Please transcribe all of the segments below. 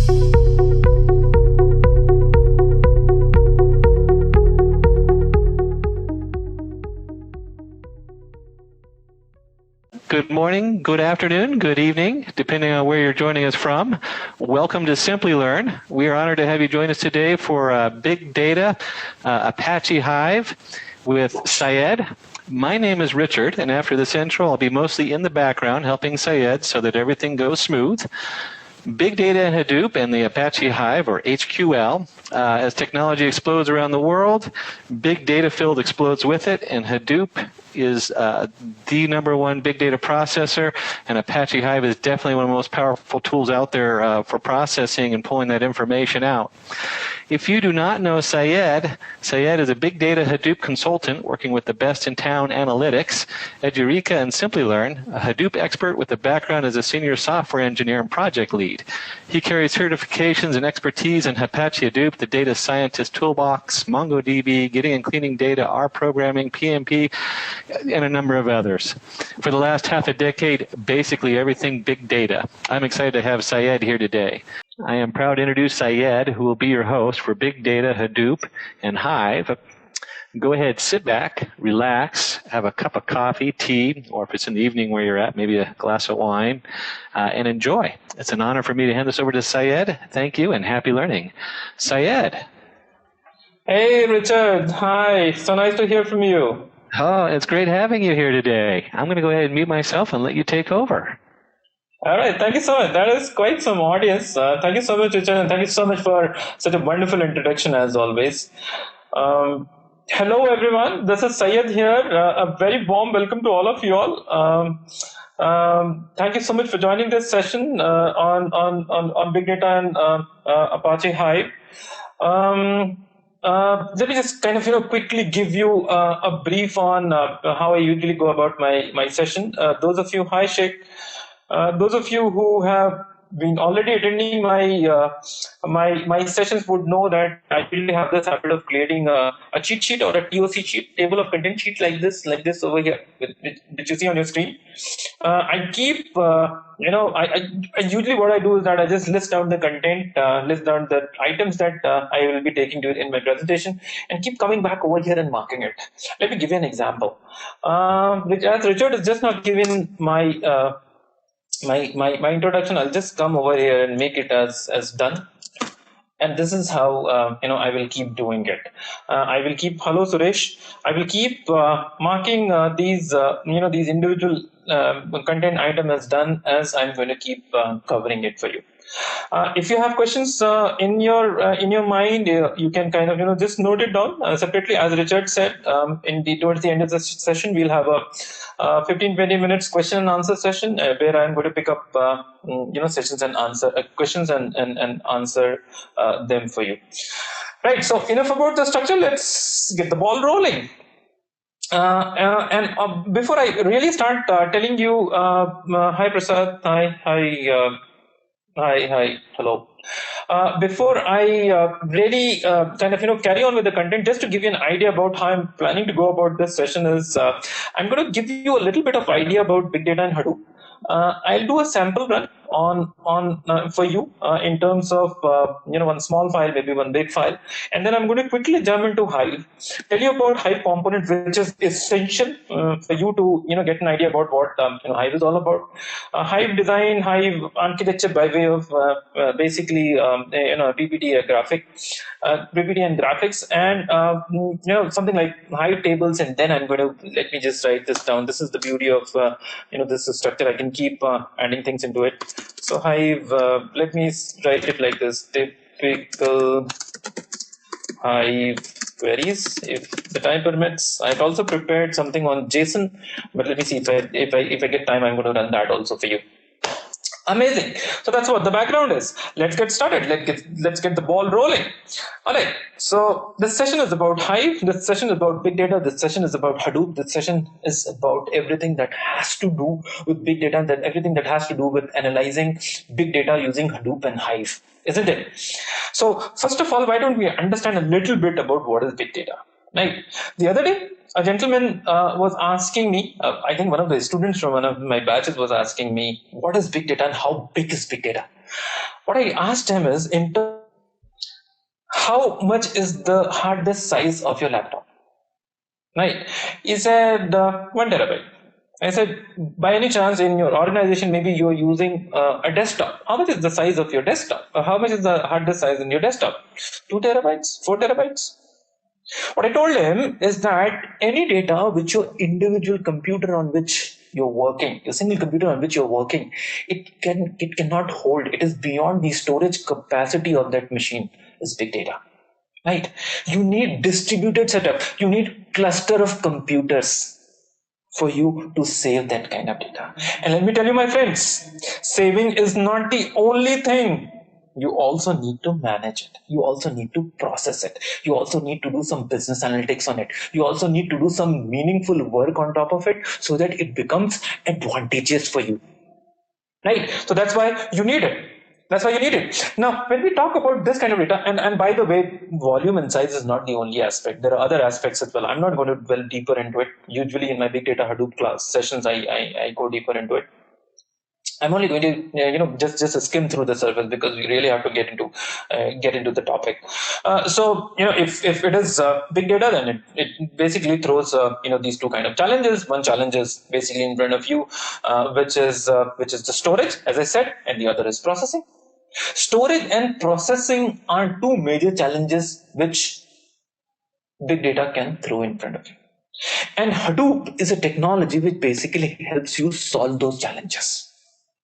Good morning, good afternoon, good evening, depending on where you're joining us from. Welcome to Simplilearn. We are honored to have you join us today for Big Data Apache Hive with Syed. My name is Richard, and after this intro, I'll be mostly in the background helping Syed so that everything goes smooth. Big data in Hadoop and the Apache Hive, or HQL, as technology explodes around the world, big data field explodes with it, and Hadoop is the #1 big data processor, and Apache Hive is definitely one of the most powerful tools out there for processing and pulling that information out. If you do not know Syed, Syed is a big data Hadoop consultant working with the best in town analytics at Eureka and Simplilearn, a Hadoop expert with a background as a senior software engineer and project lead. He carries certifications and expertise in Apache Hadoop, the data scientist toolbox, MongoDB, getting and cleaning data, R programming, PMP, and a number of others. For the last half a decade, basically everything big data. I'm excited to have Syed here today. I am proud to introduce Syed, who will be your host for Big Data, Hadoop, and Hive. Go ahead, sit back, relax, have a cup of coffee, tea, or if it's in the evening where you're at, maybe a glass of wine, and enjoy. It's an honor for me to hand this over to Syed. Thank you, and happy learning. Syed. Hey, Richard. Hi. So nice to hear from you. Oh, it's great having you here today. I'm going to go ahead and mute myself and let you take over. All right. Thank you so much. That is quite some audience. Thank you so much, Richard, and thank you so much for such a wonderful introduction as always. Hello, everyone. This is Syed here. A very warm welcome to all of you all. Thank you so much for joining this session on Big Data and Apache Hive. Let me just kind of quickly give you a brief on how I usually go about my session. Those of you, hi Sheikh. Those of you who have been already attending my sessions would know that I usually have this habit of creating a cheat sheet or a TOC sheet, table of content sheet like this over here, which you see on your screen. I keep, I usually what I do is that I just list down the content, list down the items that I will be taking to it in my presentation, and keep coming back over here and marking it. Let me give you an example. Which, as Richard has just not given my introduction, I'll just come over here and make it as done. And this is how I will keep doing it. I will keep hello Suresh. I will keep marking these individual content item as done as I'm going to keep covering it for you. If you have questions in your mind, you can kind of just note it down separately. As Richard said, towards the end of the session, we'll have a 15-20 minutes question and answer session where I'm going to pick up sessions and answer questions and answer them for you. Right. So enough about the structure. Let's get the ball rolling. And before I really start telling you, hi Prasad, hi, hello. Before I really carry on with the content, just to give you an idea about how I'm planning to go about this session is, I'm going to give you a little bit of idea about big data and Hadoop. I'll do a sample run on for you in terms of one small file, maybe one big file, and then I'm going to quickly jump into Hive, tell you about Hive component, which is essential for you to get an idea about what Hive is all about. Hive design, Hive architecture by way of basically PPT and graphics, and something like Hive tables, and then I'm going to let me just write this down. This is the beauty of this structure. I can keep adding things into it. So Hive, let me write it like this: typical Hive queries, if the time permits. I've also prepared something on JSON, but let me see if I get time, I'm going to run that also for you. Amazing. So that's what the background is. Let's get started. Let's get the ball rolling. All right. So this session is about Hive. This session is about big data. This session is about Hadoop. This session is about everything that has to do with big data, and everything that has to do with analyzing big data using Hadoop and Hive, isn't it? So first of all, why don't we understand a little bit about what is big data? Right. The other day, a gentleman was asking me, I think one of the students from one of my batches was asking me, what is big data and how big is big data? What I asked him is, how much is the hard disk size of your laptop? Right? He said 1 terabyte. I said, by any chance in your organization, maybe you're using a desktop. How much is the size of your desktop? How much is the hard disk size in your desktop? 2 terabytes? 4 terabytes? What I told him is that any data which your individual computer on which you're working, your single computer on which you're working, it cannot hold. It is beyond the storage capacity of that machine. Is big data. Right? You need distributed setup. You need cluster of computers for you to save that kind of data. And let me tell you, my friends, saving is not the only thing. You also need to manage it. You also need to process it. You also need to do some business analytics on it. You also need to do some meaningful work on top of it so that it becomes advantageous for you. Right? So that's why you need it. That's why you need it. Now, when we talk about this kind of data, and by the way, volume and size is not the only aspect. There are other aspects as well. I'm not going to delve deeper into it. Usually in my big data Hadoop class sessions, I go deeper into it. I'm only going to just skim through the surface because we really have to get into the topic. So if it is big data, then it basically throws these two kind of challenges. One challenge is basically in front of you, which is the storage, as I said, and the other is processing. Storage and processing are two major challenges which big data can throw in front of you. And Hadoop is a technology which basically helps you solve those challenges.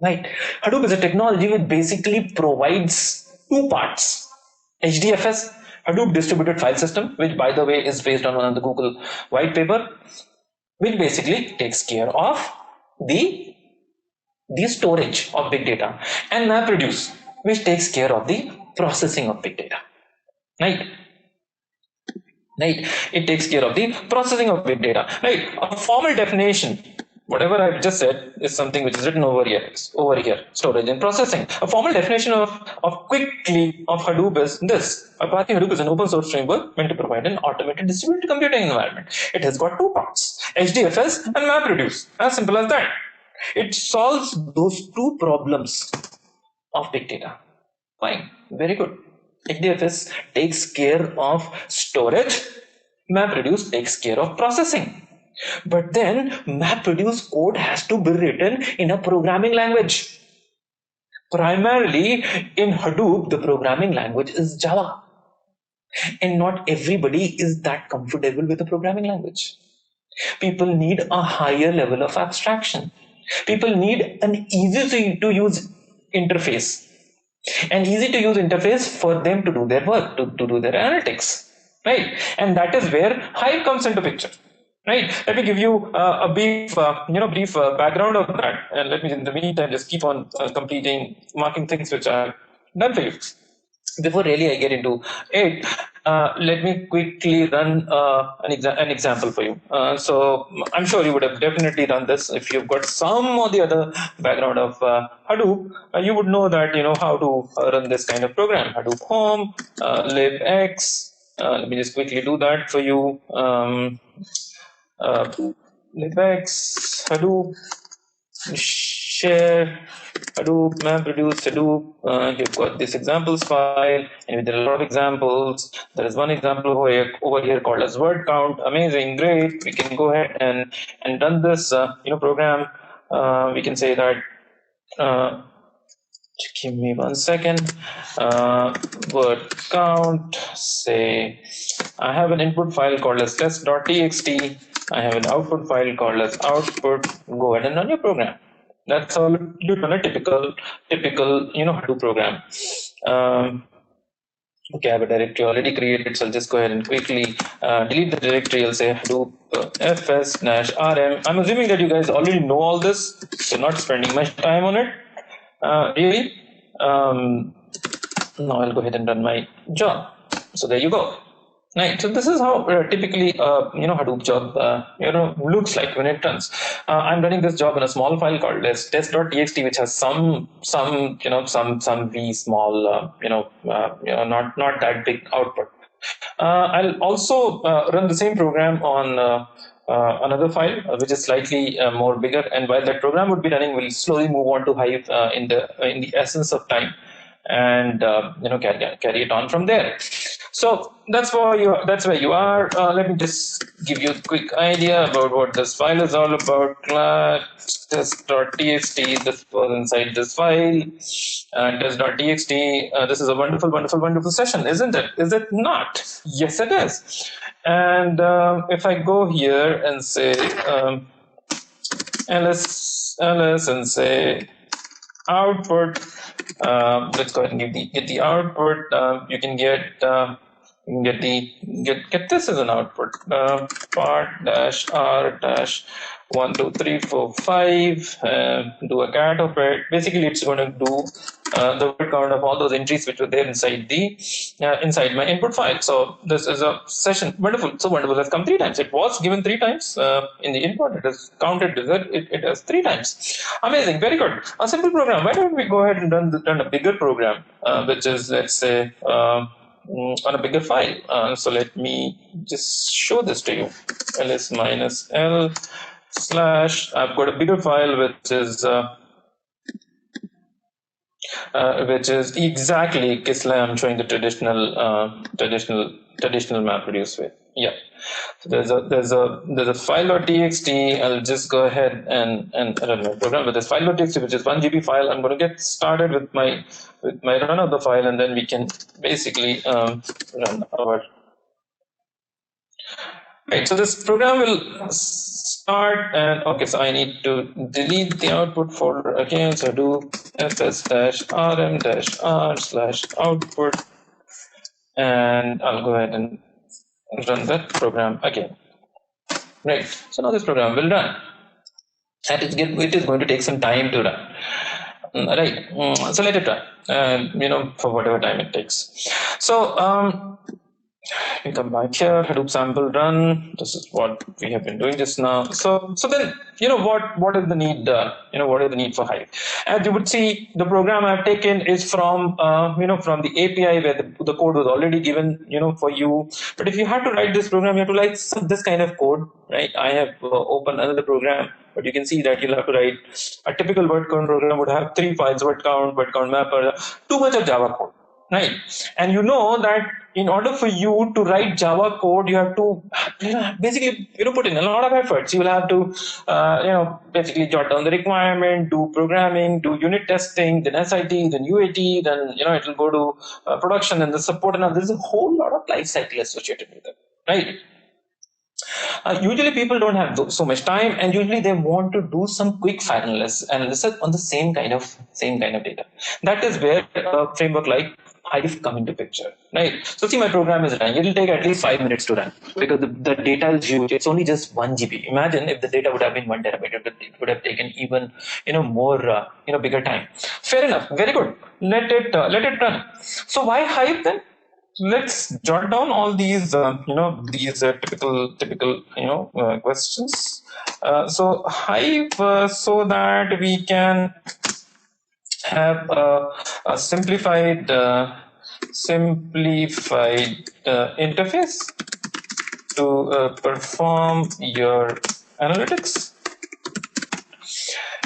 Right? Hadoop is a technology which basically provides two parts. HDFS, Hadoop Distributed File System, which by the way is based on one of the Google white paper, which basically takes care of the storage of big data, and MapReduce, which takes care of the processing of big data. Right? It takes care of the processing of big data. Right? A formal definition, whatever I've just said, is something which is written over here, storage and processing. A formal definition of quickly of Hadoop is this. Apache Hadoop is an open source framework meant to provide an automated distributed computing environment. It has got two parts, HDFS and MapReduce. As simple as that. It solves those two problems of big data. Fine, very good. HDFS takes care of storage, MapReduce takes care of processing. But then MapReduce code has to be written in a programming language. Primarily in Hadoop, the programming language is Java. And not everybody is that comfortable with the programming language. People need a higher level of abstraction. People need an easy to use interface. An easy to use interface for them to do their work, to do their analytics. Right? And that is where Hive comes into picture. Right. Let me give you a brief background of that, and let me, in the meantime, just keep on marking things which are done for you. Before really I get into it, let me quickly run an example for you. So I'm sure you would have definitely done this if you've got some or the other background of Hadoop. You would know that how to run this kind of program. Hadoop home, libx. Let me just quickly do that for you. Libx, Hadoop, share, Hadoop, MapReduce, Hadoop. You've got this examples file, and there are a lot of examples. There is one example over here called as word count. Amazing, great. We can go ahead and run this program. We can say that. Give me 1 second. Word count. Say I have an input file called as test.txt. I have an output file called as output. Go ahead and run your program. That's all you run a typical Hadoop program. Okay, I have a directory already created, so I'll just go ahead and quickly delete the directory. I'll say Hadoop fs-rm. I'm assuming that you guys already know all this, so not spending much time on it. Really? Now I'll go ahead and run my job. So there you go. Right. So this is how typically Hadoop job looks like when it runs. I'm running this job in a small file called as test.txt, which has some v small not that big output. I'll also run the same program on another file which is slightly more bigger, and while that program would be running, we'll slowly move on to Hive in the essence of time. and carry it on from there. So that's where you are. Let me just give you a quick idea about what this file is all about. Class test.txt. This was inside this file. Test.txt. This is a wonderful session, isn't it? Is it not? Yes, it is. And if I go here and say ls and say output, let's go ahead and get the output. You can get this as an output. Part dash r dash 1 2 3 4 5. Do a cat of it. Basically, it's going to do the word count of all those entries which were there inside the inside my input file. So this is a session. Wonderful. So wonderful has come 3 times. It was given 3 times in the input. It is counted. It has 3 times. Amazing. Very good. A simple program. Why don't we go ahead and run a bigger program, which is, let's say, on a bigger file. So let me just show this to you. ls minus l slash. I've got a bigger file which is exactly Kisla I'm showing the traditional MapReduce way. Yeah. So there's a file.txt. I'll just go ahead and run my program with this file.txt, which is 1 GB file. I'm going to get started with my run of the file, and then we can basically run our. Right. So this program will start, and okay. So I need to delete the output folder again. So do fs-rm-r/output, and I'll go ahead and run that program again. Right. So now this program will run. And it is going to take some time to run. Right. So let it run. For whatever time it takes. So we come back here. Hadoop sample run. This is what we have been doing just now. So then what is the need? What is the need for Hive? As you would see, the program I've taken is from from the API where the code was already given for you. But if you had to write this program, you have to write this kind of code, right? I have opened another program, but you can see that you'll have to write a typical word count program would have 3 files: word count mapper, too much of Java code. Right, and you know that in order for you to write Java code, you have to basically put in a lot of efforts. You will have to basically jot down the requirement, do programming, do unit testing, then SIT, then UAT, then it will go to production and the support, and there's a whole lot of life cycle associated with it. Right. Usually people don't have so much time, and usually they want to do some quick file analysis on the same kind of data. That is where a framework like Hive come into picture, right? So see, my program is running. It will take at least 5 minutes to run because the data is huge. It's only just 1 GB. Imagine if the data would have been 1 terabyte. It would have taken even more bigger time. Fair enough. Very good. Let it run. So why Hive then? Let's jot down all these typical questions. So Hive, so that we can have a simplified interface to perform your analytics.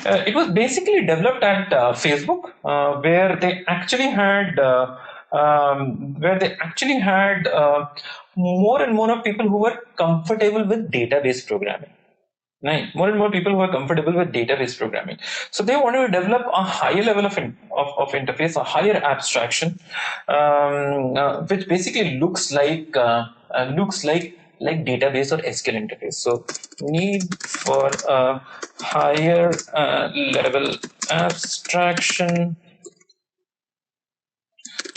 It was basically developed at Facebook, where they actually had more and more of people who were comfortable with database programming. Right. More and more people who are comfortable with database programming. So they wanted to develop a higher level of interface, a higher abstraction, which basically looks like database or SQL interface. So need for a higher level abstraction.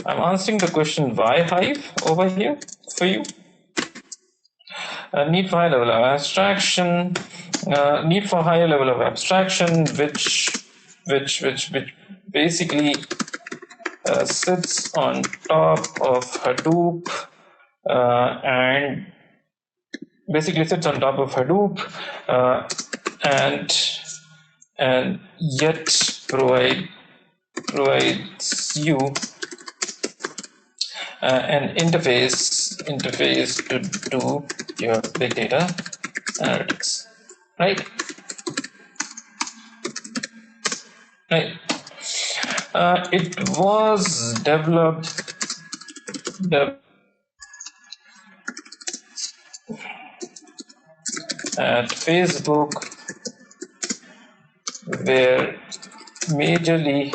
I'm answering the question why Hive over here for you. Need for higher level of abstraction. Need for higher level of abstraction, which basically sits on top of Hadoop and and yet provides you an interface to do your big data analytics. Right. It was developed at Facebook, where majorly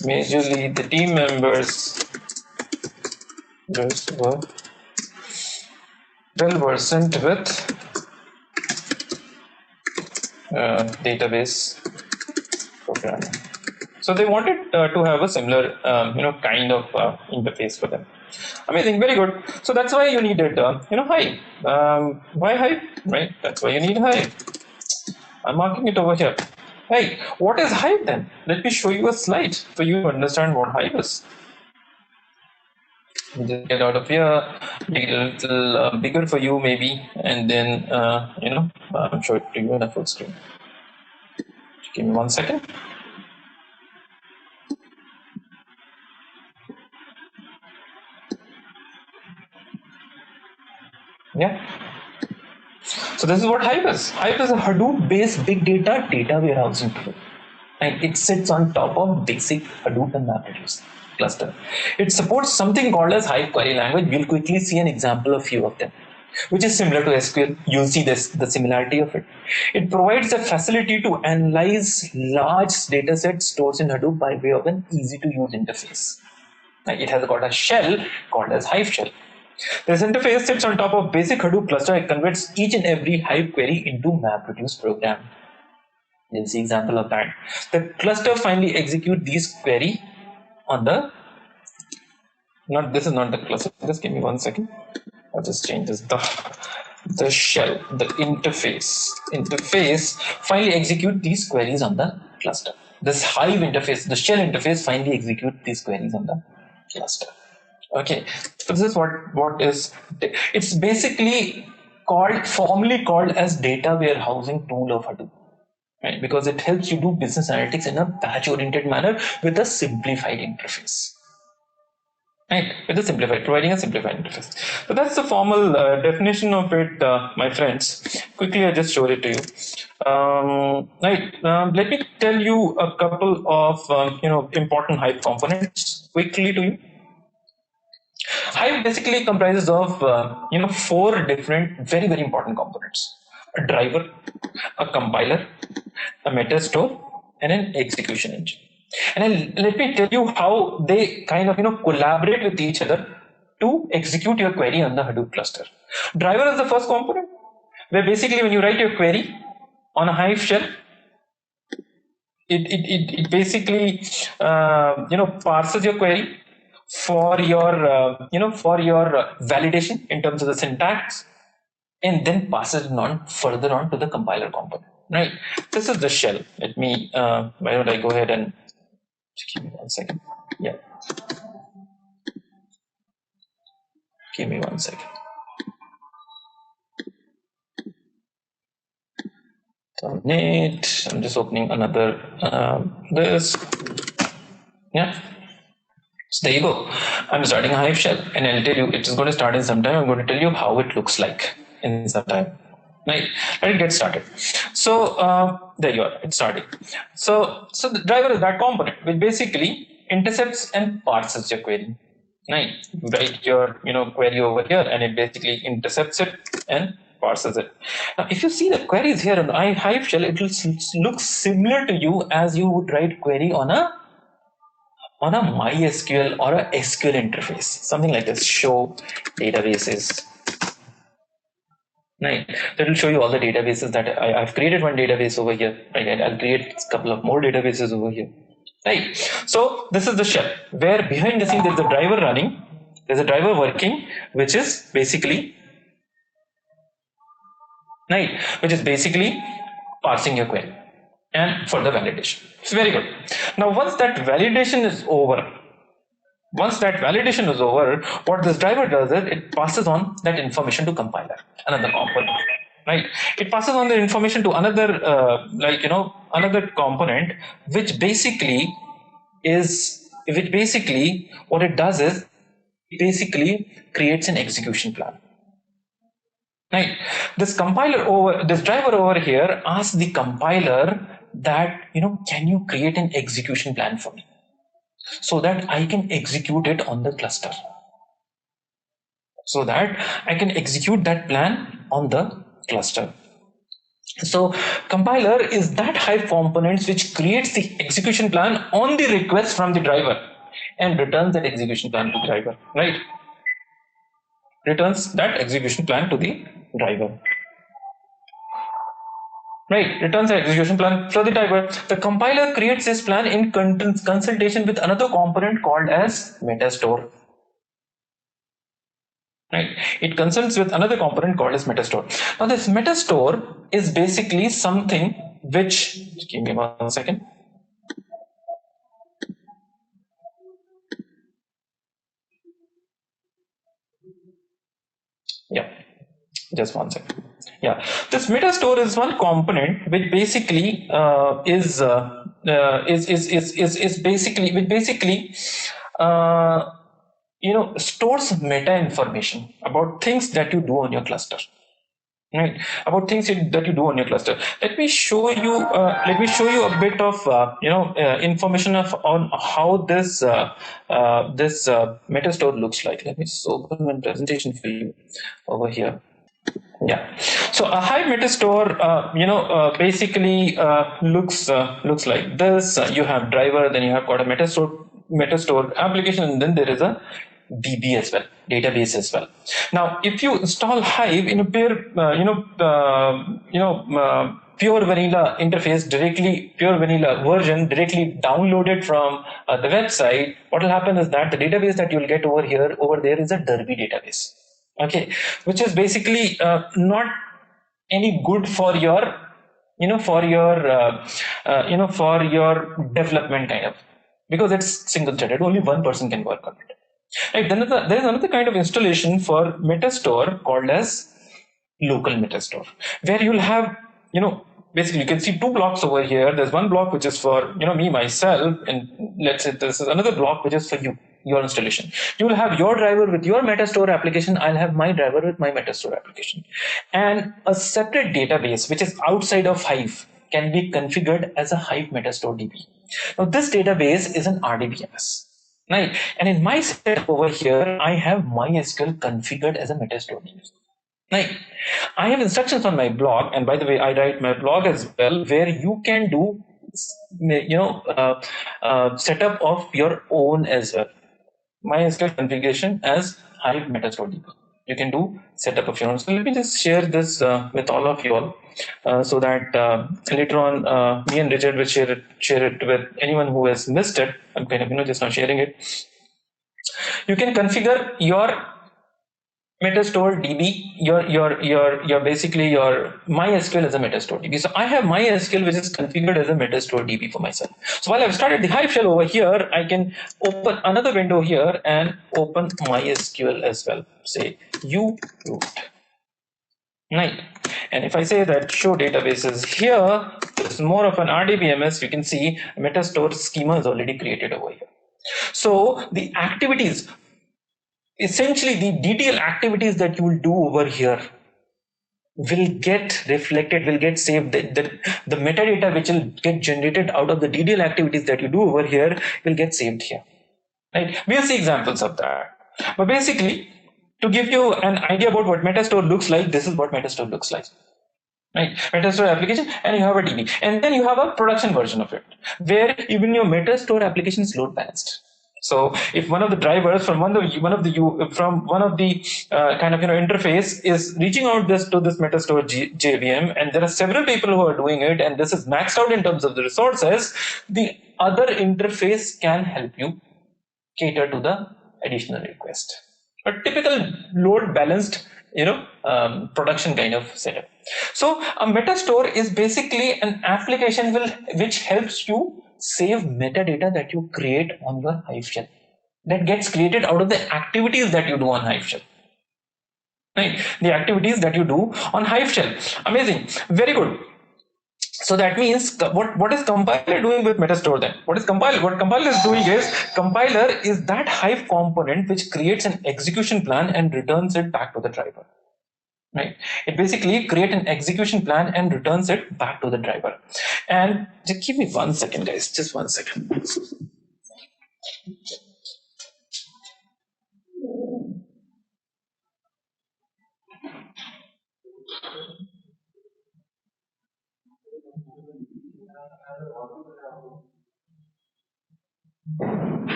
the team members were well versed with database programming. So they wanted to have a similar, kind of interface for them. Amazing, very good. So that's why you needed, Hive. Why Hive? Right. That's why you need Hive. I'm marking it over here. Hey, what is Hive then? Let me show you a slide so you understand what Hive is. Just get out of here, make it a little bigger for you maybe, and then I'm show it to you in a full screen. Give me 1 second. Yeah. So this is what Hive is. Hive is a Hadoop-based big data warehousing tool, and it sits on top of basic Hadoop and MapReduce cluster. It supports something called as Hive query language. We'll quickly see an example of few of them, which is similar to SQL. You'll see the similarity of it. It provides the facility to analyze large data sets stored in Hadoop by way of an easy-to-use interface. It has got a shell called as Hive shell. This interface sits on top of basic Hadoop cluster. It converts each and every Hive query into MapReduce program. You'll see example of that. The cluster finally execute these query on the, this is not the cluster, just give me 1 second. I'll just change this, the shell, the interface finally execute these queries on the cluster. This Hive interface, the shell interface finally execute these queries on the cluster. Okay, so this is what is, it's basically formally called as data warehousing tool of Hadoop, right? Because it helps you do business analytics in a batch-oriented manner with a simplified interface, right? Providing a simplified interface. So that's the formal definition of it, my friends. Quickly, I just showed it to you. Let me tell you a couple of important Hive components quickly to you. Hive basically comprises of 4 different very important components: a driver, a compiler, a meta store, and an execution engine. And let me tell you how they kind of collaborate with each other to execute your query on the Hadoop cluster. Driver is the first component, where basically when you write your query on a Hive shell, it basically parses your query for your validation in terms of the syntax, and then passes it on further on to the compiler component. Right. This is the shell. Let me. Why don't I go ahead and give me 1 second? Yeah. Give me 1 second. Terminate. I'm just opening another this. Yeah. So there you go. I'm starting a Hive shell, and I'll tell you it is going to start in some time. I'm going to tell you how it looks like in some time. Right. Let it get started. So there you are. It's starting. So the driver is that component which basically intercepts and parses your query. Right. You write your query over here, and it basically intercepts it and parses it. Now, if you see the queries here on the Hive shell, it will look similar to you as you would write query on a MySQL or a SQL interface, something like this. Show databases. Right. That will show you all the databases that I've created. One database over here. Right. I'll create a couple of more databases over here. Right. So this is the shell where behind the scene there's a driver running. There's a driver working, which is basically parsing your query and further validation. It's very good. Now, once that validation is over, what this driver does is it passes on that information to compiler, another component. Right? It passes on the information to another, another component, which basically what it does is it basically creates an execution plan. Right. This driver over here asks the compiler that, can you create an execution plan for me so that I can execute it on the cluster? So that I can execute that plan on the cluster. So compiler is that Hive components which creates the execution plan on the request from the driver and returns that execution plan to the driver, right? Returns that execution plan to the driver. Right, returns the execution plan for the driver. The compiler creates this plan in consultation with another component called as metastore. Right, it consults with another component called as metastore. Now this metastore is basically something which, give me 1 second. Yeah, just 1 second. Yeah, this metastore is one component which basically stores meta information about things that you do on your cluster. Right, about things that you do on your cluster. Let me show you a bit of information on how this metastore looks like. Let me just open my presentation for you over here. Yeah, so a Hive metastore basically looks like this. You have driver, then you have got a metastore application, and then there is a DB as well, database as well. Now, if you install Hive in a pure vanilla interface directly, pure vanilla version directly downloaded from the website, what will happen is that the database that you'll get over there is a Derby database. Okay, which is basically not any good for your for your development kind of, because it's single threaded, only one person can work on it. Right, then there is another kind of installation for metastore called as local metastore, where you'll have basically you can see two blocks over here. There's one block which is for me myself, and let's say this is another block which is for your installation. You will have your driver with your metastore application. I'll have my driver with my metastore application, and a separate database which is outside of Hive can be configured as a Hive metastore DB. Now this database is an RDBMS. Right, and in my setup over here, I have MySQL configured as a metastore DB. Right, I have instructions on my blog, and by the way, I write my blog as well, where you can do setup of your own as well. MySQL configuration as Hive metastore DB. You can do setup of your own. So let me just share this with all of you all, so that later on me and Richard will share it with anyone who has missed it. I'm kind of just now sharing it. You can configure your metastore DB, your basically your MySQL as a metastore DB. So I have MySQL which is configured as a metastore DB for myself. So while I've started the Hive shell over here, I can open another window here and open MySQL as well. Say u root. Right. And if I say that show databases here, it's more of an RDBMS. You can see metastore schema is already created over here. So the activities, essentially the DTL activities that you will do over here will get reflected, will get saved. The metadata which will get generated out of the DTL activities that you do over here will get saved here. Right? We'll see examples of that. But basically, to give you an idea about what metastore looks like, this is what metastore looks like. Right, metastore application, and you have a DB, and then you have a production version of it, where even your metastore application is load balanced. So if one of the drivers from one of the kind of interface is reaching out to this metastore JVM, and there are several people who are doing it, and this is maxed out in terms of the resources, the other interface can help you cater to the additional request. A typical load balanced production kind of setup. So a metastore is basically an application which helps you save metadata that you create on your Hive shell, that gets created out of the activities that you do on Hive shell. Right, the activities that you do on Hive shell. Amazing, very good. So that means what is compiler doing with metastore then? What compiler is doing is, compiler is that Hive component which creates an execution plan and returns it back to the driver. right? It basically creates an execution plan and returns it back to the driver. And just give me 1 second, guys, just 1 second.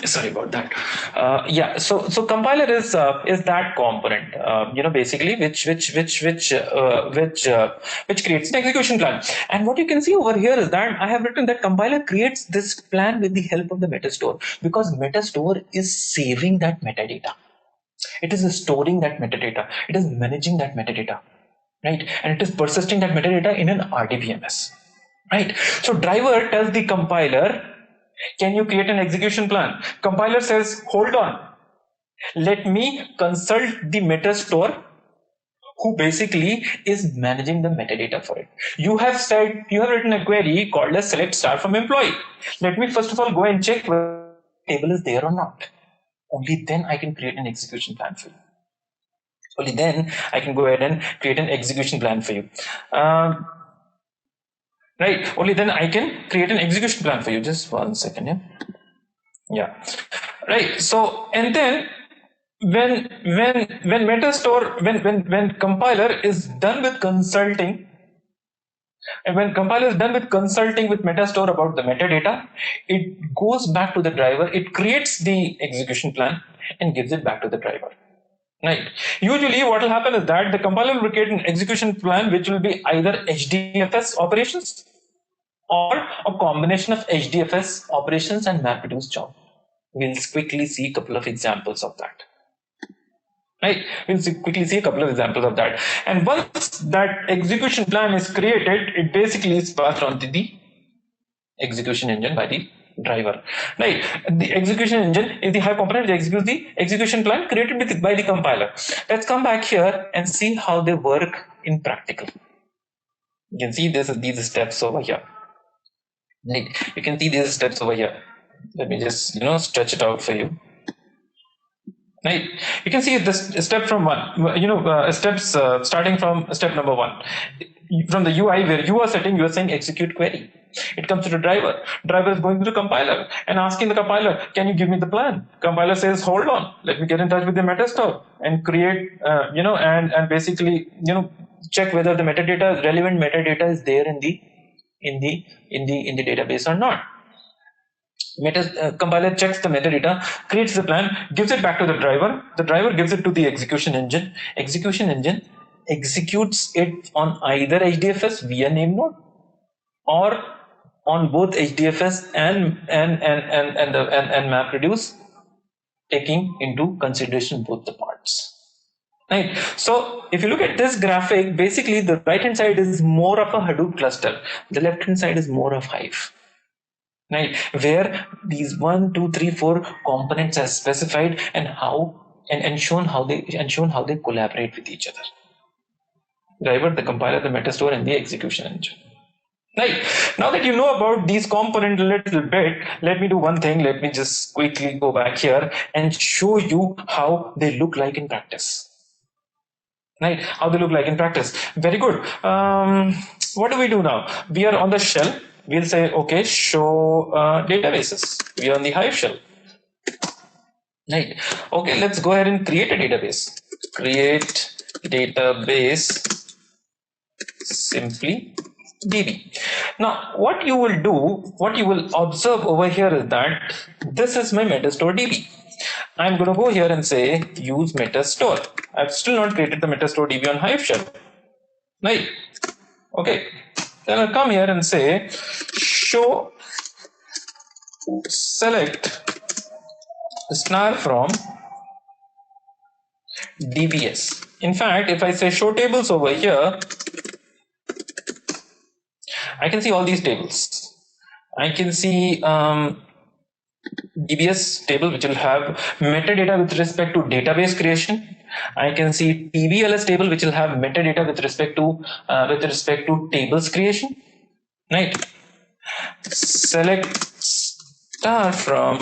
Sorry about that. Yeah, so compiler is that component, basically which creates an execution plan. And what you can see over here is that I have written that compiler creates this plan with the help of the metastore, because metastore is saving that metadata. It is storing that metadata. It is managing that metadata, right? And it is persisting that metadata in an RDBMS, right? So driver tells the compiler, can you create an execution plan? Compiler says, hold on, let me consult the metastore, who basically is managing the metadata for it. You have written a query called as select star from employee. Let me first of all go and check whether the table is there or not. Only then I can create an execution plan for you. Only then I can go ahead and create an execution plan for you. Right, only then I can create an execution plan for you. Just 1 second. Yeah. Right. So, and then when metastore, when compiler is done with consulting, and when compiler is done with consulting with metastore about the metadata, it goes back to the driver, it creates the execution plan and gives it back to the driver. Right. Usually what will happen is that the compiler will create an execution plan which will be either HDFS operations or a combination of HDFS operations and MapReduce job. We'll quickly see a couple of examples of that. Right, we'll quickly see a couple of examples of that. And once that execution plan is created, it basically is passed on to the execution engine by the driver. Right, the execution engine is the Hive component that executes the execution plan created by the compiler. Let's come back here and see how they work in practical. You can see these steps over here. Right, you can see these steps over here. Let me just stretch it out for you. Right, you can see this step from one, steps starting from step number 1. From the UI where you are setting, you are saying execute query. It comes to the driver. Driver is going to the compiler and asking the compiler, can you give me the plan? Compiler says, hold on, let me get in touch with the metastore and create, and basically, check whether the metadata, relevant metadata is there in the database or not. Compiler checks the metadata, creates the plan, gives it back to the driver gives it to the execution engine. Execution engine executes it on either HDFS via name node or on both HDFS and MapReduce, taking into consideration both the parts. Right. So if you look at this graphic, basically the right hand side is more of a Hadoop cluster, the left hand side is more of Hive. Right, where these 1, 2, 3, 4 components are specified and shown how they collaborate with each other. Driver, the compiler, the metastore, and the execution engine. Right, now that you know about these components a little bit, let me do one thing. Let me just quickly go back here and show you how they look like in practice. Right, how they look like in practice. Very good. What do we do now? We are on the shell. We'll say, okay, show databases. We are on the Hive shell. Right. Okay, let's go ahead and create a database. Create database simply DB. Now, what you will observe over here is that this is my metastore DB. I'm going to go here and say use metastore. I've still not created the metastore DB on Hive shell. Right. Okay. Then I'll come here and say show select star from DBS. In fact, if I say show tables over here, I can see all these tables. I can see DBS table which will have metadata with respect to database creation. I can see TBLS table which will have metadata with respect to tables creation. Right. Select star from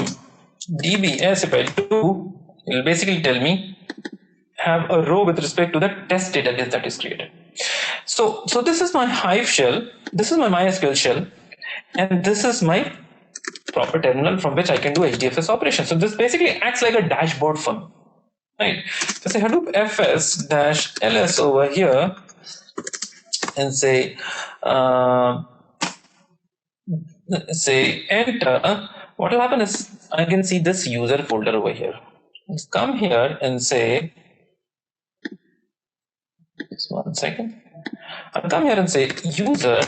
dbs, if I do, it will basically tell me have a row with respect to the test database that is created. So this is my Hive shell, this is my MySQL shell, and this is my proper terminal from which I can do HDFS operations. So this basically acts like a dashboard for me, right? So say Hadoop fs -ls over here and say enter. What will happen is I can see this user folder over here. Let's come here and say, just 1 second. I'll come here and say user.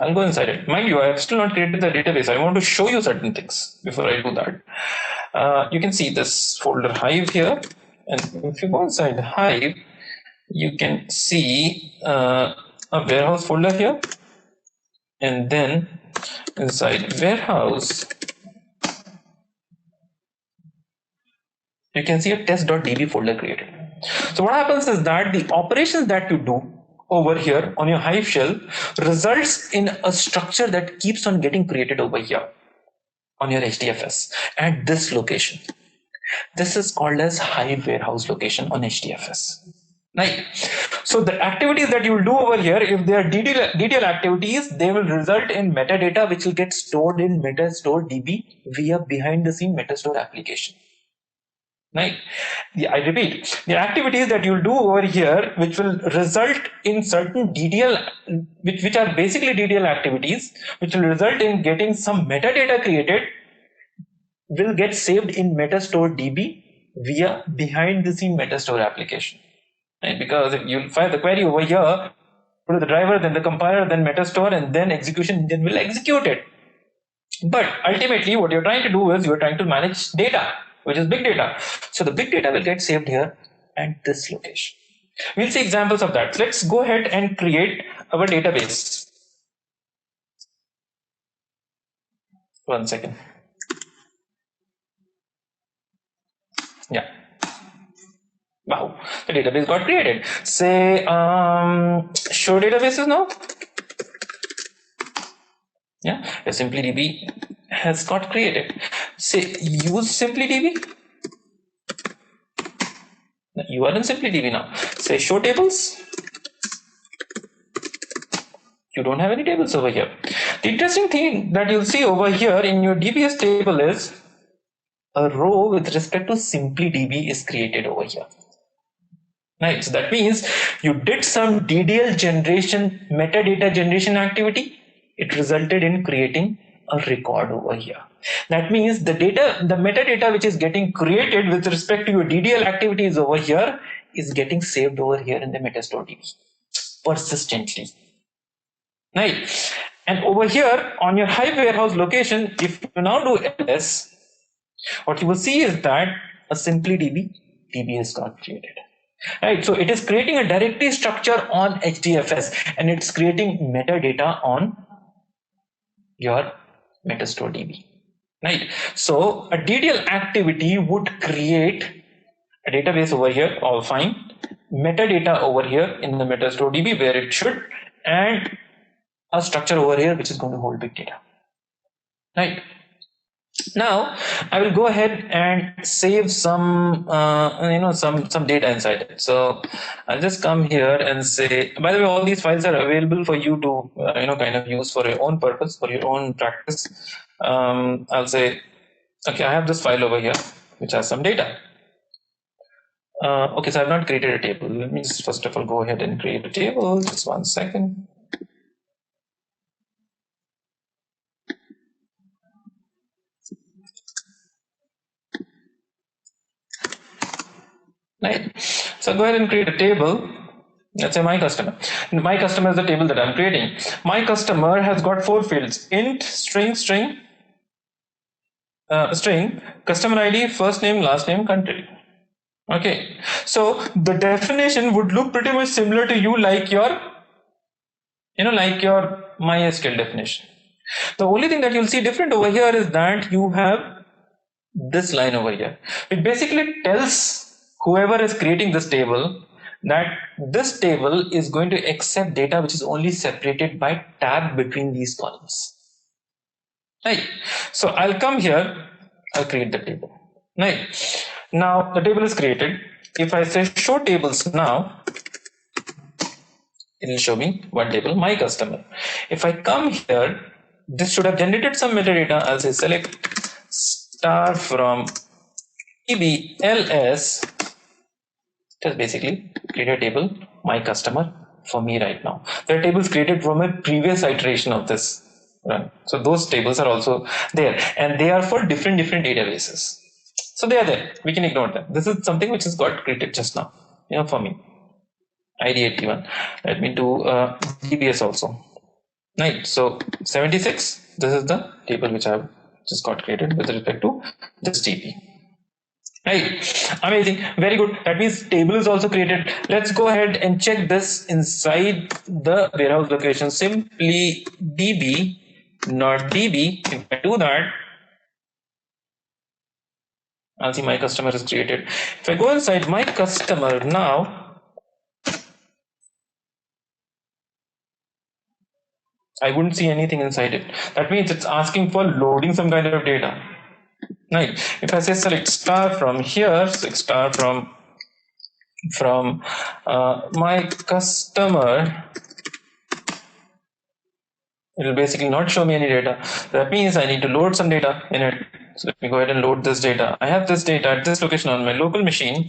I'll go inside it. Mind you, I have still not created the database. I want to show you certain things before I do that. You can see this folder Hive here. And if you go inside Hive, you can see a warehouse folder here. And then inside warehouse, you can see a test.db folder created. So what happens is that the operations that you do over here on your Hive shell results in a structure that keeps on getting created over here on your HDFS at this location. This is called as Hive warehouse location on HDFS. Right. So the activities that you will do over here, if they are DDL activities, they will result in metadata which will get stored in metastore DB via behind the scene metastore application. Right. I repeat, the activities that you'll do over here, which will result in certain DDL, which are basically DDL activities, which will result in getting some metadata created, will get saved in metastore DB via behind the scene metastore application. Right? Because if you fire the query over here, go to the driver, then the compiler, then metastore, and then execution engine will execute it. But ultimately, what you're trying to do is you're trying to manage data, which is big data. So the big data will get saved here at this location. We'll see examples of that. Let's go ahead and create our database. 1 second. Yeah. Wow, the database got created. Say show databases now. Yeah, a SimpliDB has got created. Say use SimpliDB. You are in SimpliDB now. Say show tables. You don't have any tables over here. The interesting thing that you'll see over here in your DBS table is a row with respect to SimpliDB is created over here. Right, so that means you did some DDL generation, metadata generation activity. It resulted in creating a record over here. That means the data, the metadata which is getting created with respect to your DDL activities over here is getting saved over here in the metastore DB persistently. Right, and over here on your Hive warehouse location, if you now do ls, what you will see is that a SimpliDB DB has got created. Right, so it is creating a directory structure on HDFS and it's creating metadata on your metastore DB. Right, so a DDL activity would create a database over here, all fine, metadata over here in the metastore DB where it should, and a structure over here which is going to hold big data. Right. Now I will go ahead and save some some data inside it. So I'll just come here and say, by the way, all these files are available for you to kind of use for your own purpose, for your own practice. I'll say, okay, I have this file over here which has some data. Okay, so I've not created a table. Let me just first of all go ahead and create a table. Just 1 second. Right. So go ahead and create a table. Let's say my customer. My customer is the table that I'm creating. My customer has got 4 fields: int, string, string, customer ID, first name, last name, country. Okay. So the definition would look pretty much similar to you like your, like your MySQL definition. The only thing that you'll see different over here is that you have this line over here. It basically tells whoever is creating this table that this table is going to accept data which is only separated by tab between these columns. Right. So I'll come here, I'll create the table. Right. Now the table is created. If I say show tables now, it will show me one table, my customer. If I come here, this should have generated some metadata. I'll say select star from TBLS. Just basically create a table, my customer, for me right now. There are tables created from a previous iteration of this run. So those tables are also there, and they are for different databases. So they are there. We can ignore them. This is something which has got created just now, for me. ID81. Let me do DBS also. Right. So 76. This is the table which I have just got created with respect to this DB. Right. Amazing. Very good. That means table is also created. Let's go ahead and check this inside the warehouse location. Simply DB, not DB. If I do that, I'll see my customer is created. If I go inside my customer now, I wouldn't see anything inside it. That means it's asking for loading some kind of data. Right. If I say select star from here, select star from my customer, it will basically not show me any data. That means I need to load some data in it. So let me go ahead and load this data. I have this data at this location on my local machine.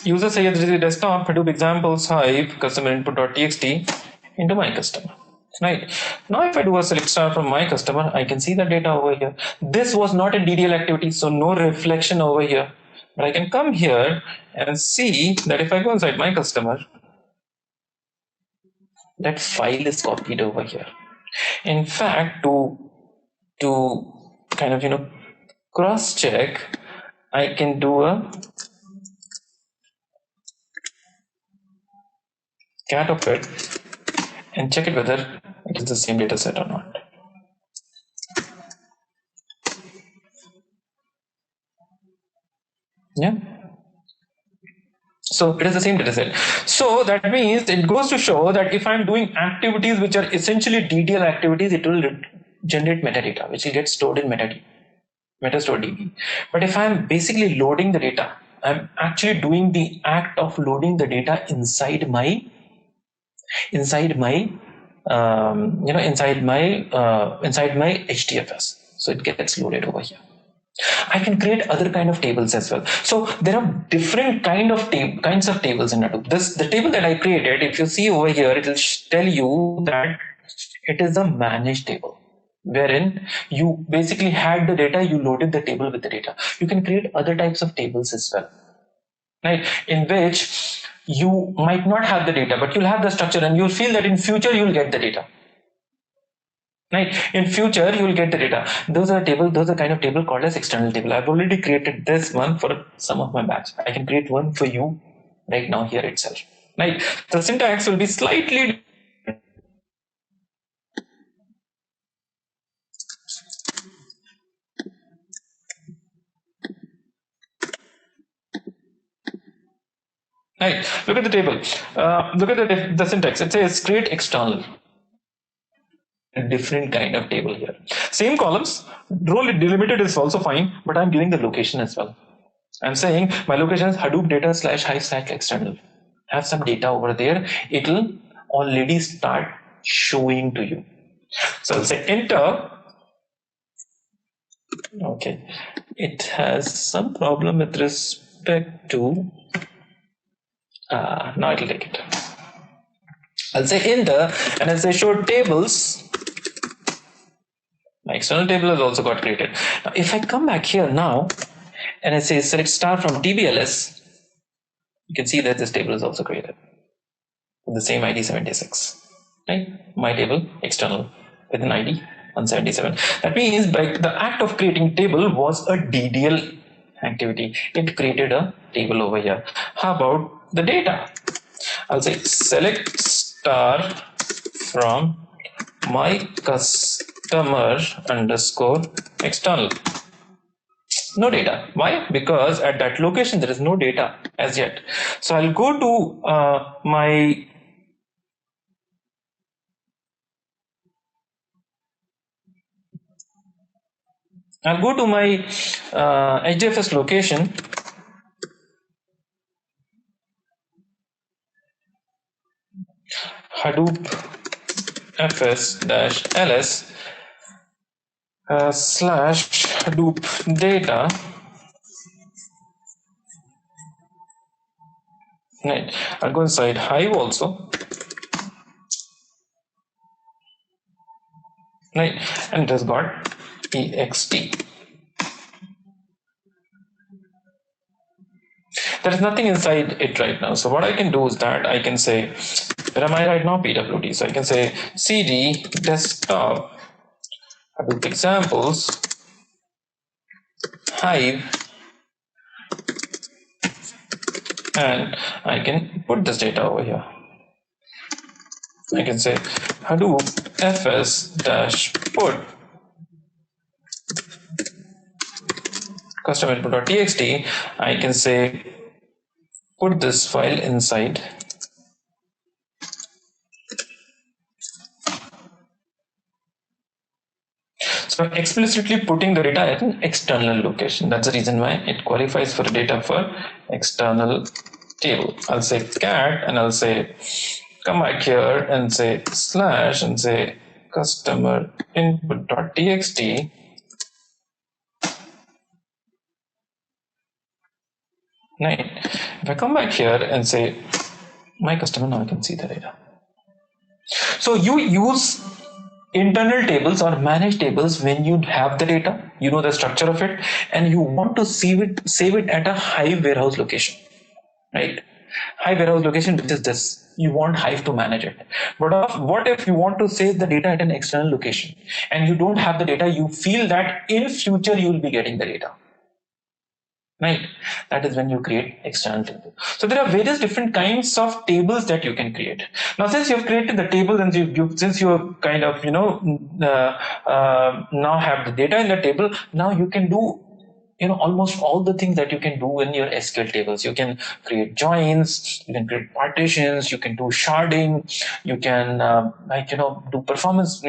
User Sayyid desktop, Hadoop examples, Hive, customer input.txt into my customer. Right. Now if I do a select star from my customer, I can see the data over here. This was not a DDL activity, so no reflection over here. But I can come here and see that if I go inside my customer, that file is copied over here. In fact, to kind of cross check, I can do a cat of it and check it whether it is the same data set or not. Yeah. So it is the same data set. So that means it goes to show that if I'm doing activities which are essentially DDL activities, it will generate metadata, which will get stored in metastore DB. But if I'm basically loading the data, I'm actually doing the act of loading the data inside my inside my HDFS. So it gets loaded over here. I can create other kind of tables as well. So there are different kinds of tables in Hadoop. The table that I created, if you see over here, it will tell you that it is a managed table, wherein you basically had the data, you loaded the table with the data. You can create other types of tables as well, right? In which you might not have the data, but you'll have the structure, and you'll feel that in future you'll get the data. Right. In future, you will get the data. Those are kind of table called as external table. I've already created this one for some of my batch. I can create one for you right now here itself. Right. The syntax will be slightly. Right. Look at the table. Look at the syntax. It says create external. A different kind of table here. Same columns. Role delimited is also fine, but I'm giving the location as well. I'm saying my location is Hadoop data /hive external. Have some data over there. It'll already start showing to you. So I'll say enter. Okay. It has some problem with respect to. Now it'll take it. I'll say enter and I'll say show tables. My external table has also got created. Now, if I come back here now and I say select star from TBLS, you can see that this table is also created with the same ID 76. Right? My table external with an ID 177. That means by the act of creating table was a DDL activity. It created a table over here. How about the data? I'll say select star from my customer underscore external. No data. Why? Because at that location there is no data as yet. So I'll go to my I'll go to my HDFS location. Hadoop fs-ls slash Hadoop data. Right. I'll go inside Hive also. Right. And it has got ext. There is nothing inside it right now. So what I can do is that I can say, where am I right now? PWD. So I can say cd desktop Hadoop examples Hive, and I can put this data over here. I can say Hadoop fs-put custom input.txt. I can say put this file inside so explicitly putting the data at an external location. That's the reason why it qualifies for data for external table. I'll say cat and I'll say come back here and say slash and say customer input.txt. Right. If I come back here and say my customer, now I can see the data. So you use internal tables or managed tables when you have the data, you know the structure of it, and you want to save it at a Hive warehouse location, right? Hive warehouse location, which is this. You want Hive to manage it. But what if you want to save the data at an external location and you don't have the data? You feel that in future you will be getting the data. Right, that is when you create external table. So there are various different kinds of tables that you can create. Now, since you have created the table and since you kind of now have the data in the table, now you can do almost all the things that you can do in your SQL tables. You can create joins, you can create partitions, you can do sharding, you can do performance,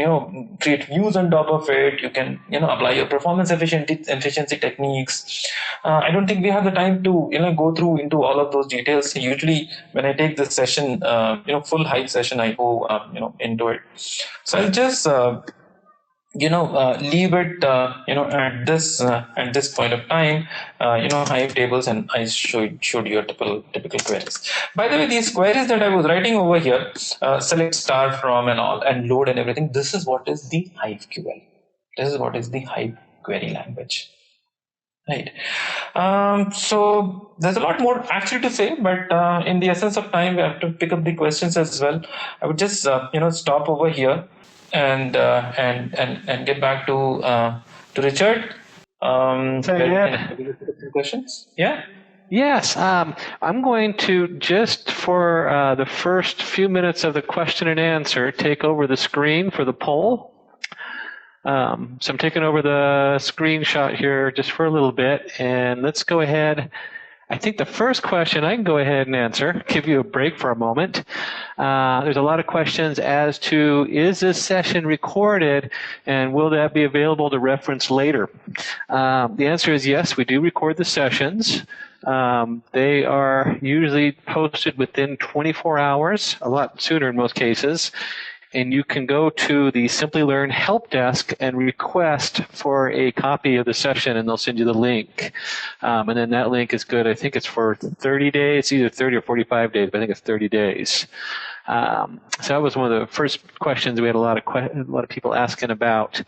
create views on top of it. You can apply your performance efficiency techniques. I don't think we have the time to go through into all of those details. Usually when I take this session, full Hive session, I go into it. So I'll just leave it at this point of time, Hive tables, and I showed you typical queries. By the way, these queries that I was writing over here, select star from and all and load and everything, this is what is the Hive QL. This is what is the Hive query language. Right. So there's a lot more actually to say, but in the essence of time, we have to pick up the questions as well. I would just stop over here and get back to Richard. Questions? Yeah. Yes, I'm going to just for the first few minutes of the question and answer take over the screen for the poll. So I'm taking over the screenshot here just for a little bit, and let's go ahead. I think the first question I can go ahead and answer, give you a break for a moment. There's a lot of questions as to, is this session recorded and will that be available to reference later? The answer is yes, we do record the sessions. They are usually posted within 24 hours, a lot sooner in most cases. And you can go to the Simplilearn help desk and request for a copy of the session, and they'll send you the link. And then that link is good. I think it's for 30 days. It's either 30 or 45 days, but I think it's 30 days. So that was one of the first questions we had a lot of people asking about.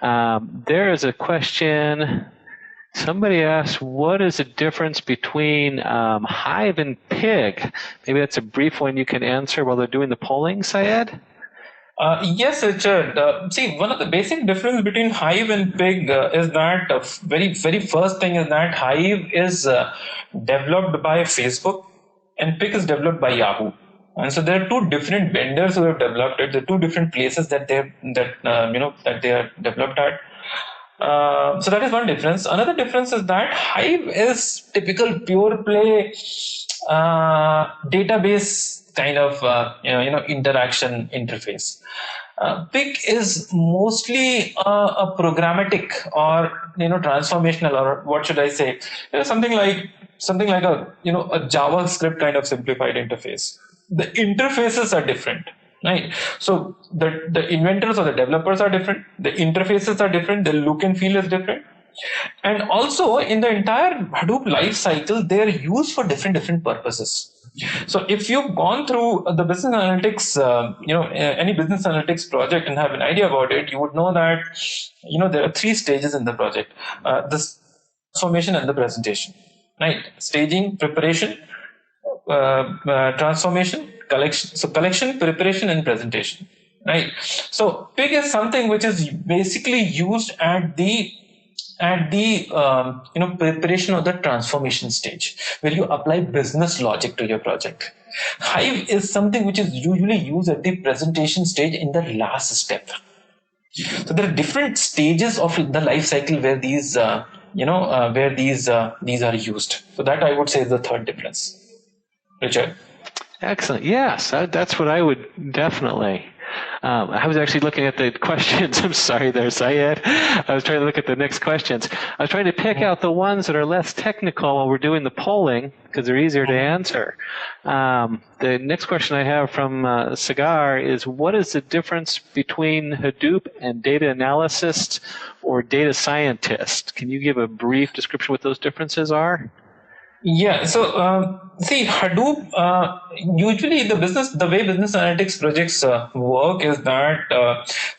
There is a question. Somebody asked, what is the difference between Hive and Pig? Maybe that's a brief one you can answer while they're doing the polling, Syed? Yes, Richard. See, one of the basic difference between Hive and Pig is that very first thing is that Hive is developed by Facebook and Pig is developed by Yahoo. And so there are two different vendors who have developed it. There are two different places that they are developed at. So that is one difference. Another difference is that Hive is typical pure play database kind of interaction interface. Pig is mostly a programmatic or transformational, or what should I say? Something like a a JavaScript kind of simplified interface. The interfaces are different, right? So the inventors or the developers are different. The interfaces are different. The look and feel is different. And also in the entire Hadoop life cycle, they are used for different purposes. So if you've gone through the business analytics, any business analytics project and have an idea about it, you would know that there are three stages in the project: the transformation and the presentation. Right? Staging, preparation, transformation, collection. So collection, preparation, and presentation. Right? So pig is something which is basically used at the preparation of the transformation stage, where you apply business logic to your project. Hive is something which is usually used at the presentation stage in the last step. So there are different stages of the life cycle where these are used. So that, I would say, is the third difference. Richard? Excellent. Yes, that's what I would definitely. I was actually looking at the questions. I'm sorry there, Syed. I was trying to look at the next questions. I was trying to pick out the ones that are less technical while we're doing the polling because they're easier to answer. The next question I have from Sagar is, what is the difference between Hadoop and data analyst or data scientist? Can you give a brief description what those differences are? Yeah, so see, Hadoop, usually the way business analytics projects work is that,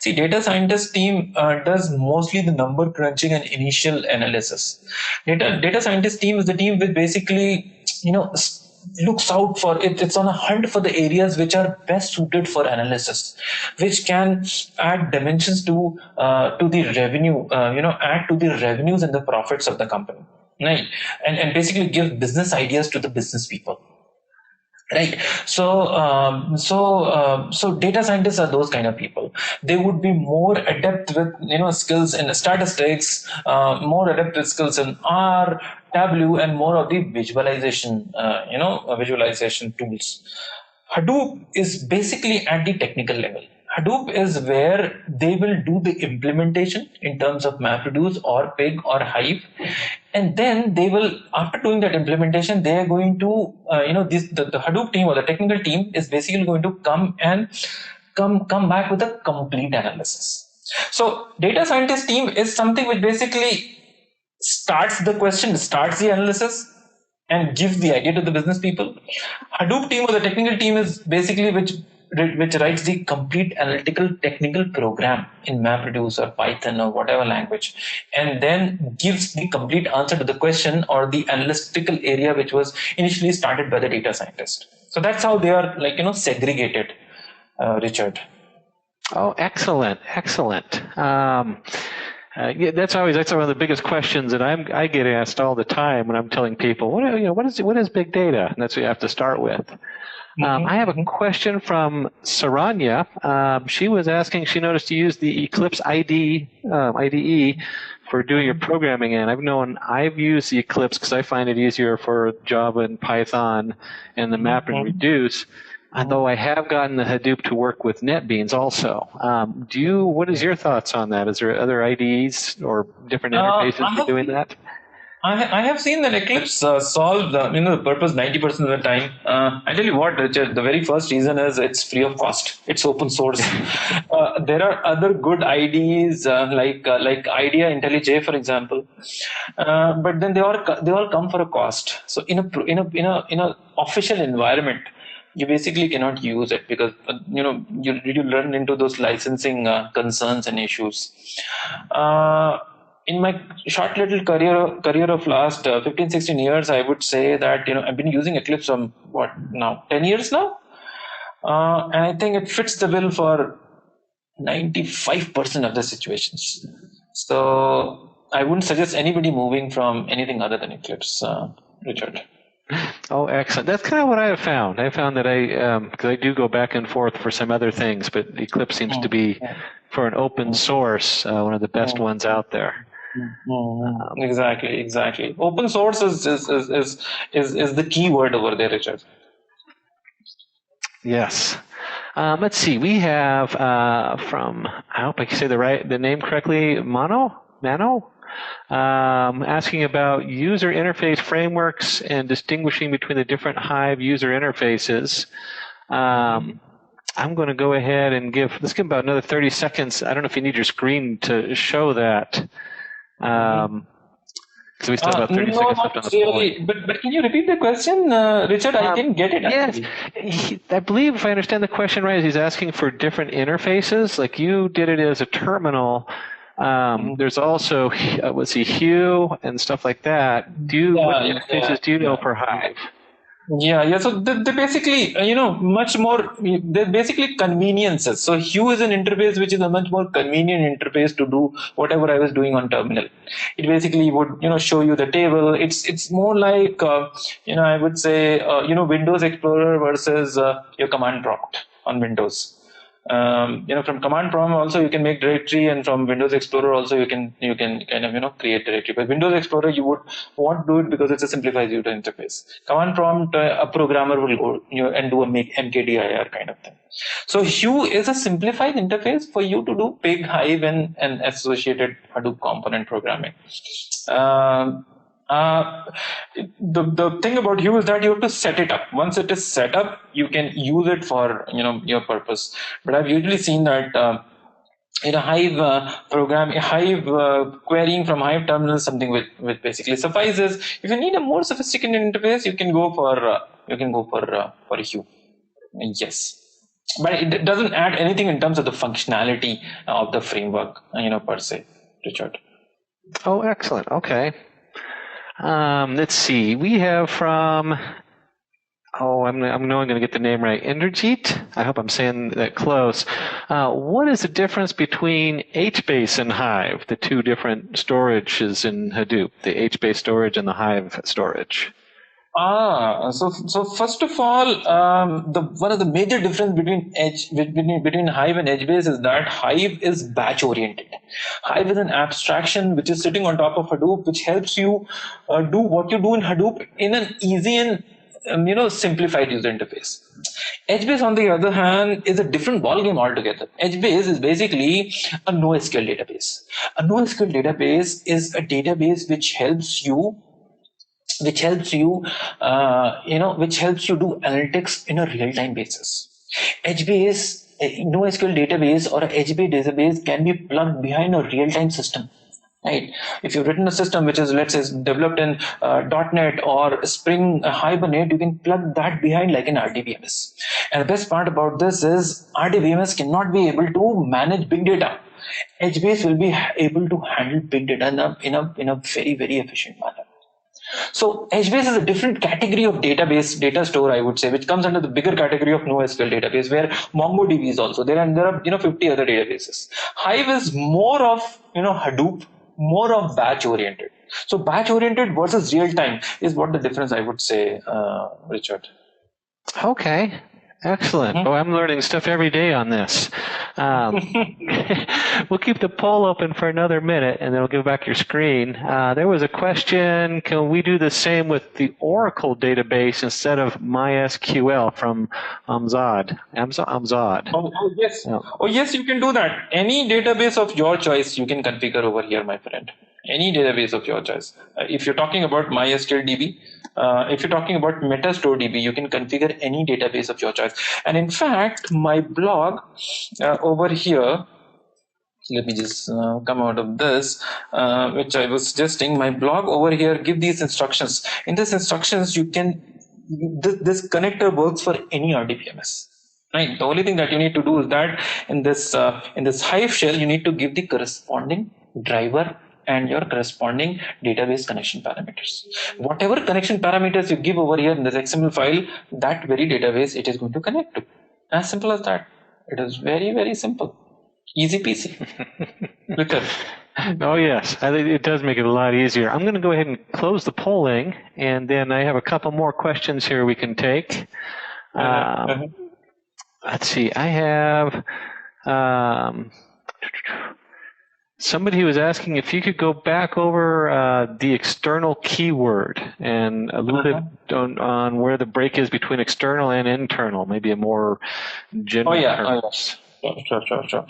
data scientist team does mostly the number crunching and initial analysis. Data scientist team is the team which basically, looks out for it. It's on a hunt for the areas which are best suited for analysis, which can add dimensions to the revenue, add to the revenues and the profits of the company. Right, and basically give business ideas to the business people. Right. So data scientists are those kind of people. They would be more adept with skills in statistics, more adept with skills in R, Tableau, and more of the visualization, visualization tools. Hadoop is basically at the technical level. Hadoop is where they will do the implementation in terms of MapReduce or Pig or Hive, and then they will, after doing that implementation, they are going to, the Hadoop team or the technical team is basically going to come back with a complete analysis. So data scientist team is something which basically starts the question, starts the analysis, and gives the idea to the business people. Hadoop team or the technical team is basically which writes the complete analytical technical program in MapReduce or Python or whatever language, and then gives the complete answer to the question or the analytical area which was initially started by the data scientist. So that's how they are segregated, Richard. Oh, excellent. Yeah, that's one of the biggest questions that I get asked all the time when I'm telling people, what is big data? And that's what you have to start with. I have a question from Saranya. She was asking, she noticed you use the Eclipse IDE for doing your programming in. I've used the Eclipse because I find it easier for Java and Python and the map and reduce. Although I have gotten the Hadoop to work with NetBeans also. What is your thoughts on that? Is there other IDEs or different interfaces for doing that? I have seen that Eclipse solve the purpose 90% of the time. I tell you what, Richard, the very first reason is it's free of cost. It's open source. There are other good IDEs like IDEA IntelliJ, for example, but then they all come for a cost. So in a official environment, you basically cannot use it because you run into those licensing concerns and issues. In my short little career of last 15-16 years, I would say that I've been using Eclipse from 10 years now, and I think it fits the bill for 95% of the situations. So I wouldn't suggest anybody moving from anything other than Eclipse, Richard. Oh, excellent. That's kind of what I have found. I found that because I do go back and forth for some other things, but Eclipse seems to be, for an open source, one of the best ones out there. Exactly. Open source is the key word over there, Richard. Yes. Let's see. We have from, I hope I can say the name correctly, Mano, asking about user interface frameworks and distinguishing between the different Hive user interfaces. I'm going to go ahead and let's give about another 30 seconds. I don't know if you need your screen to show that. So we still have about 30 seconds left on the really, but can you repeat the question, Richard? I didn't get it. Yes, I believe if I understand the question right, he's asking for different interfaces. Like you did it as a terminal. There's also Hue and stuff like that. What interfaces do you know for Hive? Yeah. So they basically, much more. They're basically conveniences. So Hue is an interface which is a much more convenient interface to do whatever I was doing on terminal. It basically would, show you the table. It's more like, I would say, Windows Explorer versus your command prompt on Windows. From command prompt also you can make directory, and from Windows Explorer also you can kind of create directory. But Windows Explorer you would want to do it because it's a simplified user interface. Command prompt, a programmer will go and do a make mkdir kind of thing. So Hue is a simplified interface for you to do big Hive and associated Hadoop component programming. The thing about Hue is that you have to set it up. Once it is set up, you can use it for your purpose. But I've usually seen that in a Hive querying from Hive terminal is something which basically suffices. If you need a more sophisticated interface, you can go for Hue. Yes. But it doesn't add anything in terms of the functionality of the framework, per se, Richard. Oh, excellent. Okay. Let's see. We have from, I'm going to get the name right. Inderjeet. I hope I'm saying that close. What is the difference between HBase and Hive, the two different storages in Hadoop, the HBase storage and the Hive storage? So first of all, one of the major difference between Hive and HBase is that Hive is batch oriented. Hive is an abstraction which is sitting on top of Hadoop, which helps you do what you do in Hadoop in an easy and simplified user interface. HBase, on the other hand, is a different ballgame altogether. HBase is basically a NoSQL database. A NoSQL database is a database which helps you do analytics in a real-time basis. HBase, NoSQL database or a HBase database can be plugged behind a real-time system. Right? If you've written a system which is, let's say, developed in .NET or Spring Hibernate, you can plug that behind like an RDBMS. And the best part about this is RDBMS cannot be able to manage big data. HBase will be able to handle big data in a very, very efficient manner. So HBase is a different category of data store, I would say, which comes under the bigger category of NoSQL database, where MongoDB is also there, and there are 50 other databases. Hive is more of Hadoop, more of batch oriented. So batch oriented versus real time is what the difference, I would say, Richard. Okay. Excellent. Oh, I'm learning stuff every day on this. We'll keep the poll open for another minute, and then we'll give back your screen. There was a question, can we do the same with the Oracle database instead of MySQL from Amzad? Oh, yes. Yeah. Oh, yes, you can do that. Any database of your choice, you can configure over here, my friend. Any database of your choice. If you're talking about MySQL DB, if you're talking about Metastore DB, you can configure any database of your choice. And in fact, my blog over here, let me just come out of this, which I was suggesting. My blog over here give these instructions. In these instructions, you can this connector works for any RDBMS. Right. The only thing that you need to do is that in this Hive shell, you need to give the corresponding driver and your corresponding database connection parameters. Whatever connection parameters you give over here in this XML file, that very database it is going to connect to. As simple as that. It is very, very simple. Easy peasy. Oh, yes. I think it does make it a lot easier. I'm going to go ahead and close the polling, and then I have a couple more questions here we can take. Let's see. I have... Somebody was asking if you could go back over the external keyword and a little bit on where the break is between external and internal, maybe a more general terms. Sure.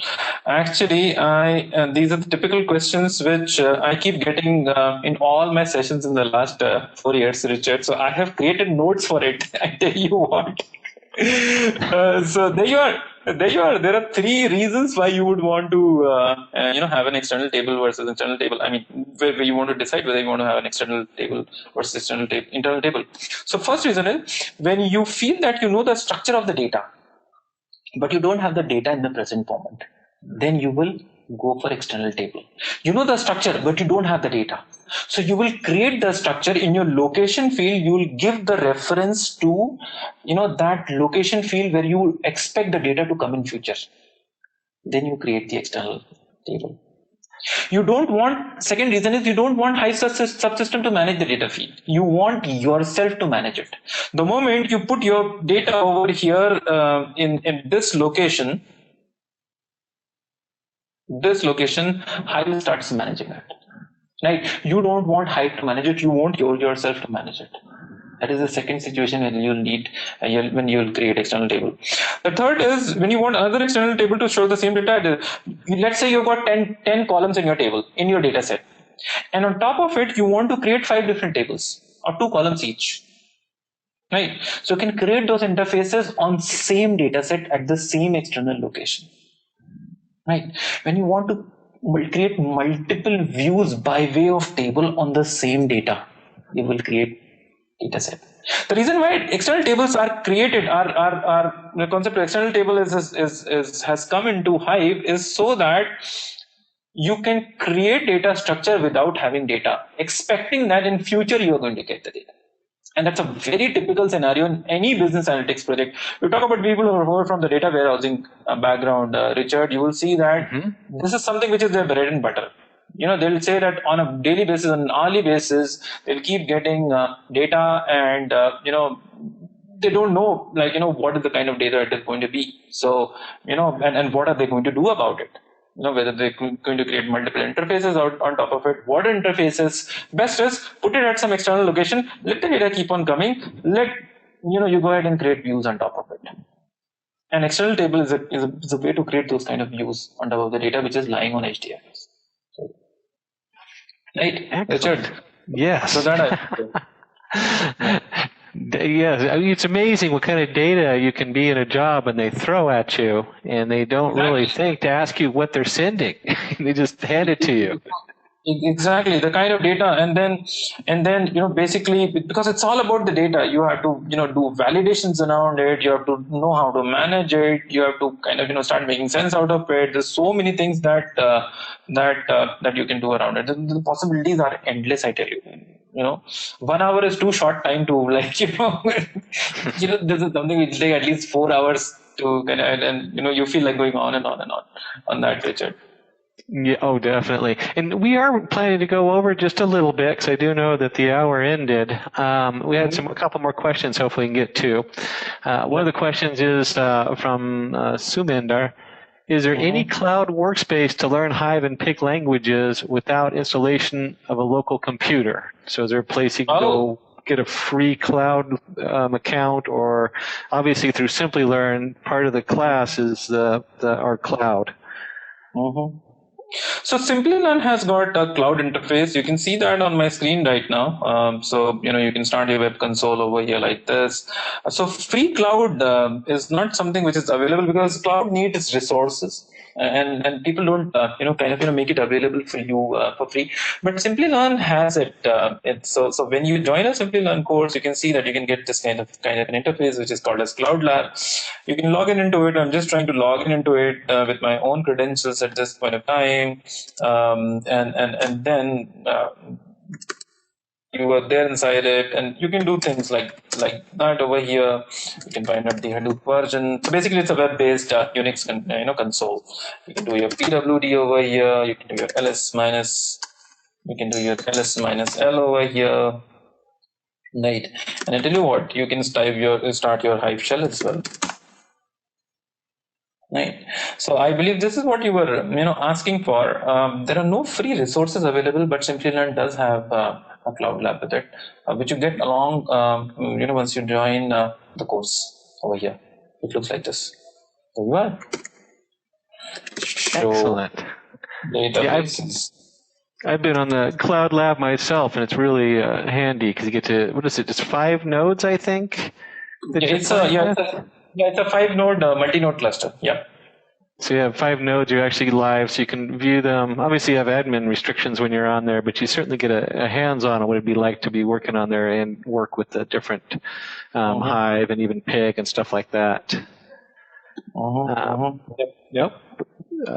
Actually, these are the typical questions which I keep getting in all my sessions in the last 4 years, Richard. So I have created notes for it. I tell you what. So there you are. There are 3 reasons why you would want to, have an external table versus internal table. I mean, where you want to decide whether you want to have an external table versus internal table. So first reason is when you feel that you know the structure of the data, but you don't have the data in the present moment, then you will go for external table. You know the structure, but you don't have the data. So you will create the structure in your location field. You will give the reference to, that location field where you expect the data to come in future. Then you create the external table. You don't want, second reason is you don't want Hive subsystem to manage the data feed. You want yourself to manage it. The moment you put your data over here in this location, Hive starts managing it. Right? You don't want Hive to manage it. You want yourself to manage it. That is the second situation when you'll need when you'll create external table. The third is when you want another external table to show the same data. Let's say you've got 10 columns in your table, in your data set. And on top of it, you want to create 5 different tables or 2 columns each. Right? So you can create those interfaces on same data set at the same external location. Right? When you want to create multiple views by way of table on the same data, you will create data set. The reason why external tables are created, the concept of external table has come into Hive is so that you can create data structure without having data, expecting that in future you are going to get the data. And that's a very typical scenario in any business analytics project. You talk about people who are from the data warehousing background, Richard, you will see that this is something which is their bread and butter. They'll say that on a daily basis, on an hourly basis, they'll keep getting data and, they don't know, what is the kind of data it is going to be. So, and what are they going to do about it? Whether they're going to create multiple interfaces on top of it. What interfaces? Best is put it at some external location, let the data keep on coming, you go ahead and create views on top of it. An external table is a way to create those kind of views on top of the data which is lying on HDFS. Right? Excellent. Richard? Yes. So that yes, I mean, it's amazing what kind of data you can be in a job and they throw at you, and they don't really think to ask you what they're sending. They just hand it to you. Exactly, the kind of data, and then basically, because it's all about the data, you have to do validations around it. You have to know how to manage it. You have to kind of start making sense out of it. There's so many things that you can do around it. The possibilities are endless, I tell you. 1 hour is too short time to this is something which take at least 4 hours to kind of, and you feel like going on and on and on that, Richard. Yeah, oh, definitely. And we are planning to go over just a little bit because I do know that the hour ended. We had a couple more questions hopefully we can get to. One of the questions is from Sumendar. Is there any cloud workspace to learn Hive and pick languages without installation of a local computer? So is there a place you can go get a free cloud account, or obviously through Simplilearn, part of the class is our cloud? So Simplilearn has got a cloud interface. You can see that on my screen right now. So you can start your web console over here like this. So free cloud is not something which is available because cloud needs resources, and people don't make it available for you for free. But Simplilearn has it. So when you join a Simplilearn course, you can see that you can get this kind of an interface which is called as Cloud Lab. You can log into it. I'm just trying to log into it with my own credentials at this point of time, and then you are there inside it, and you can do things like that over here. You can find out the Hadoop version. So basically, it's a web-based Unix console. You can do your PWD over here. You can do your ls minus. You can do your ls minus l over here. Right, and I tell you what, you can start your Hive shell as well. Right. So I believe this is what you were, asking for. There are no free resources available, but Simplilearn does have a cloud lab with it, which you get along, once you join the course over here. It looks like this. There you are. Show Excellent. databases. I've been on the Cloud Lab myself, and it's really handy because you get to, what is it, just 5 nodes, I think? It's a 5-node multi-node cluster. Yeah. So you have 5 nodes, you're actually live, so you can view them. Obviously, you have admin restrictions when you're on there, but you certainly get a hands-on on what it'd be like to be working on there and work with the different Hive and even Pig and stuff like that. Yep.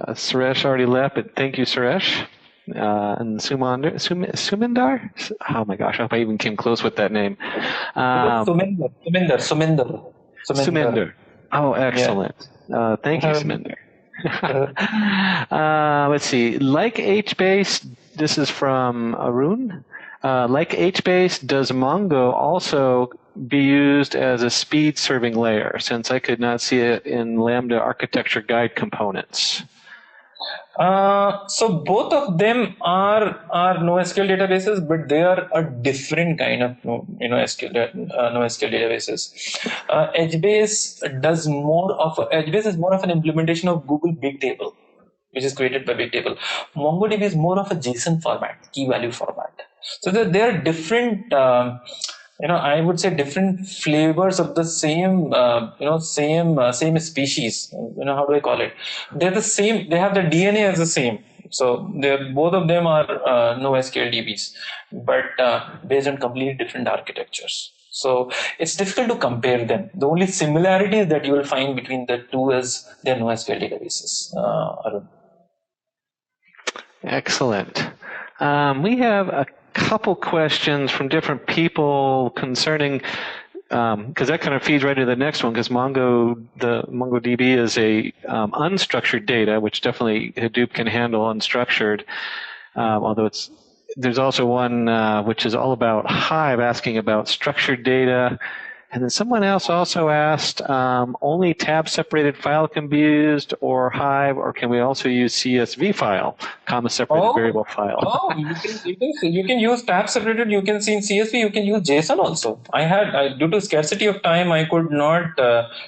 Suresh already left, but thank you, Suresh. And Sumindar? Oh my gosh, I hope I even came close with that name. Suminder. Oh, excellent. Yeah. Thank you, Suminder. Let's see. Like HBase, this is from Arun. Like HBase, does Mongo also be used as a speed serving layer, since I could not see it in Lambda architecture guide components? So both of them are NoSQL databases, but they are a different kind of NoSQL databases. HBase is more of an implementation of Google Bigtable, which is created by Bigtable. MongoDB is more of a JSON format, key value format. So there are different, I would say different flavors of the same, same species. How do I call it? They're the same. They have the DNA as the same. So both of them are NoSQL DBs, but based on completely different architectures. So it's difficult to compare them. The only similarities that you will find between the two is their NoSQL databases. Arun. Excellent. We have a couple questions from different people concerning, because that kind of feeds right into the next one, because MongoDB is a unstructured data, which definitely Hadoop can handle unstructured, although there's also one which is all about Hive, asking about structured data. And then someone else also asked, only tab-separated file can be used, or Hive, or can we also use CSV file, comma-separated variable file? You can use tab-separated, you can see in CSV, you can use JSON also. Due to scarcity of time, I could not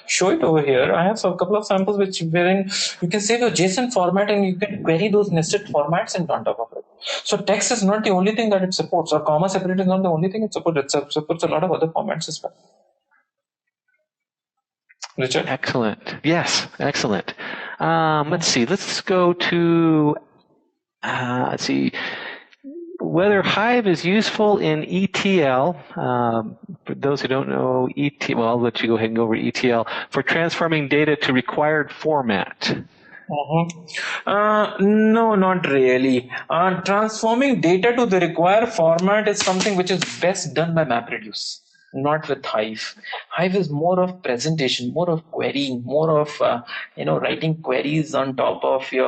show it over here. I have a couple of samples wherein you can save your JSON format and you can query those nested formats on top of it. So text is not the only thing that it supports, or comma-separated is not the only thing it supports. It supports a lot of other formats as well. Richard? Excellent. Yes, excellent. Let's see. Let's go to, let's see, whether Hive is useful in ETL. For those who don't know ETL, well, I'll let you go ahead and go over ETL, for transforming data to required format. No, not really. Transforming data to the required format is something which is best done by MapReduce. Not with Hive. Hive is more of presentation, more of querying, more of writing queries on top of the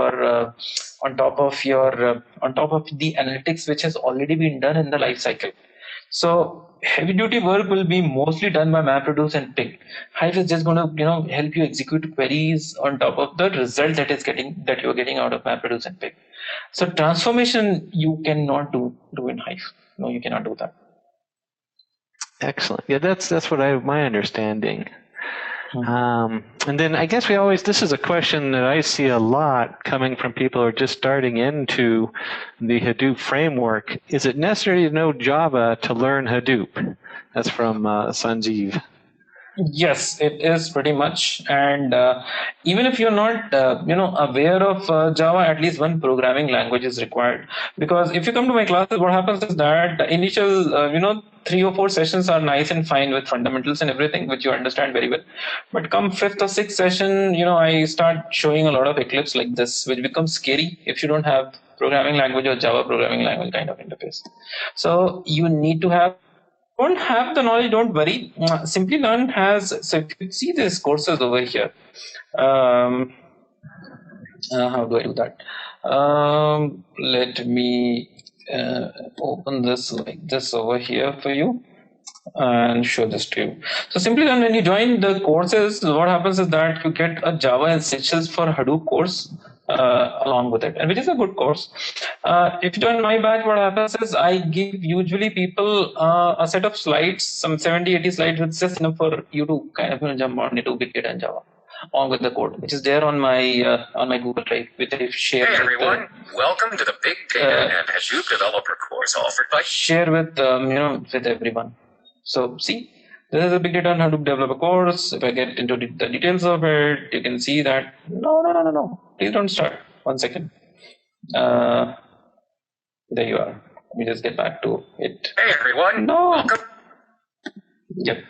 analytics which has already been done in the life cycle. So heavy duty work will be mostly done by MapReduce and Pig. Hive is just going to help you execute queries on top of the result that you're getting out of MapReduce and Pig. So transformation you cannot do in Hive. No, you cannot do that. Excellent. Yeah, that's what my understanding. And then I guess this is a question that I see a lot coming from people who are just starting into the Hadoop framework. Is it necessary to know Java to learn Hadoop? That's from Sanjeev. Yes, it is pretty much. And even if you're not, aware of Java, at least one programming language is required. Because if you come to my classes, what happens is that the initial, 3 or 4 sessions are nice and fine with fundamentals and everything, which you understand very well. But come 5th or 6th session, I start showing a lot of Eclipse like this, which becomes scary if you don't have programming language or Java programming language kind of interface. So you need to have. Don't have the knowledge, don't worry. Simplilearn has, so if you see these courses over here, how do I do that? Let me open this like this over here for you. and show this to you. So Simplilearn, when you join the courses, what happens is that you get a Java Essentials for Hadoop course along with it, and which is a good course. If you join my batch, what happens is I give usually people a set of slides, some 70, 80 slides, which is just enough for you to kind of jump on into Big Data and Java, along with the code, which is there on my Google Drive, which I share. Hey everyone, welcome to the Big Data and Hadoop Developer course offered by. Share with with everyone. So see, this is a Big Data and Hadoop Developer course. If I get into the details of it, you can see that no. Please don't start. 1 second. There you are. Let me just get back to it. Hey everyone, no. welcome. Yep.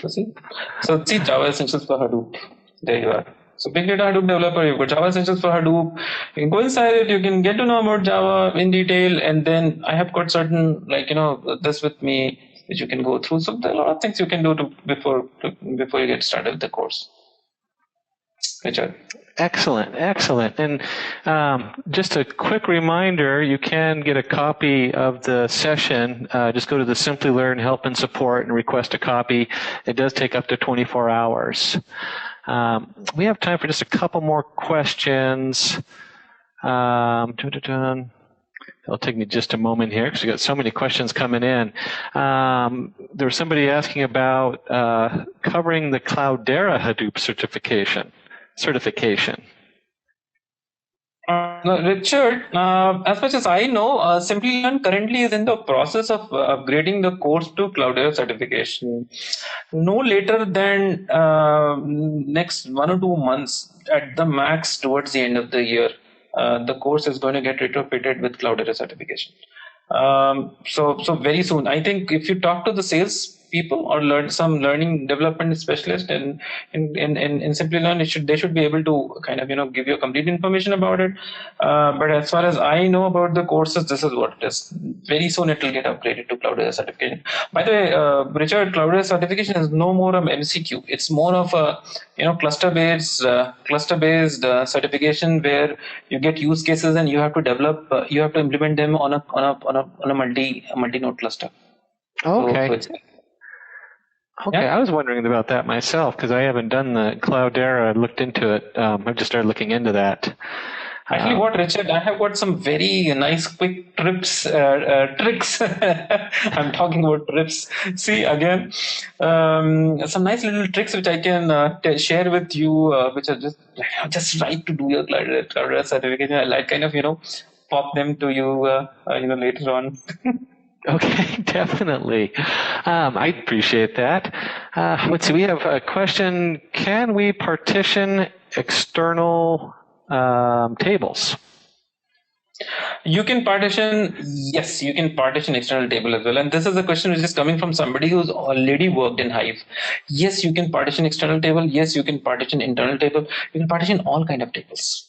So see Java Essentials for Hadoop. There you are. So Big Data Hadoop Developer, you've got Java Essentials for Hadoop. You can go inside it, you can get to know about Java in detail, and then I have got certain, this with me, which you can go through. So there are a lot of things you can do before you get started with the course. Richard. Excellent. And just a quick reminder, you can get a copy of the session. Just go to the Simplilearn Help and Support and request a copy. It does take up to 24 hours. We have time for just a couple more questions. It'll take me just a moment here because we got so many questions coming in. There was somebody asking about covering the Cloudera Hadoop certification. Richard, as much as I know, Simplilearn currently is in the process of upgrading the course to Cloudera certification. No later than next 1 or 2 months, at the max towards the end of the year, the course is going to get retrofitted with Cloudera certification. So very soon. I think if you talk to the sales people or learning development specialist in Simplilearn, they should be able to kind of give you complete information about it. But as far as I know about the courses, this is what it is. Very soon it will get upgraded to Cloudera certification. By the way, Richard, Cloudera certification is no more of MCQ. It's more of a cluster-based certification where you get use cases and you have to develop, you have to implement them on a multi-node cluster. Okay. Okay, I was wondering about that myself because I haven't done the Cloudera. I looked into it. I've just started looking into that. Actually, Richard, I have got some very nice quick tricks. I'm talking about trips. See, again, some nice little tricks which I can share with you, which are just right to do your Cloudera certification. I like kind of, pop them to you, later on. Okay, definitely. I appreciate that. Let's see, we have a question. Can we partition external tables? You can partition, yes, you can partition external table as well. And this is a question which is coming from somebody who's already worked in Hive. Yes, you can partition external table. Yes, you can partition internal table. You can partition all kind of tables,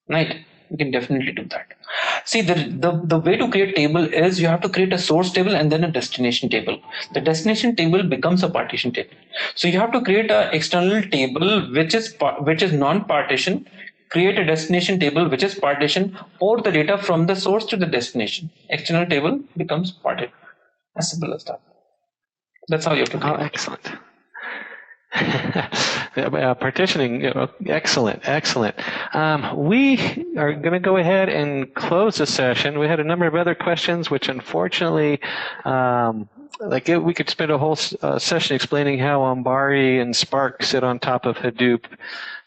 right? You can definitely do that. See, the way to create table is you have to create a source table and then a destination table. The destination table becomes a partition table. So you have to create an external table which is non-partition, create a destination table which is partition, or the data from the source to the destination. External table becomes partition. As simple as that. That's how you have to create. Oh, excellent. Partitioning, excellent. We are going to go ahead and close the session. We had a number of other questions, which unfortunately, we could spend a whole session explaining how Ambari and Spark sit on top of Hadoop.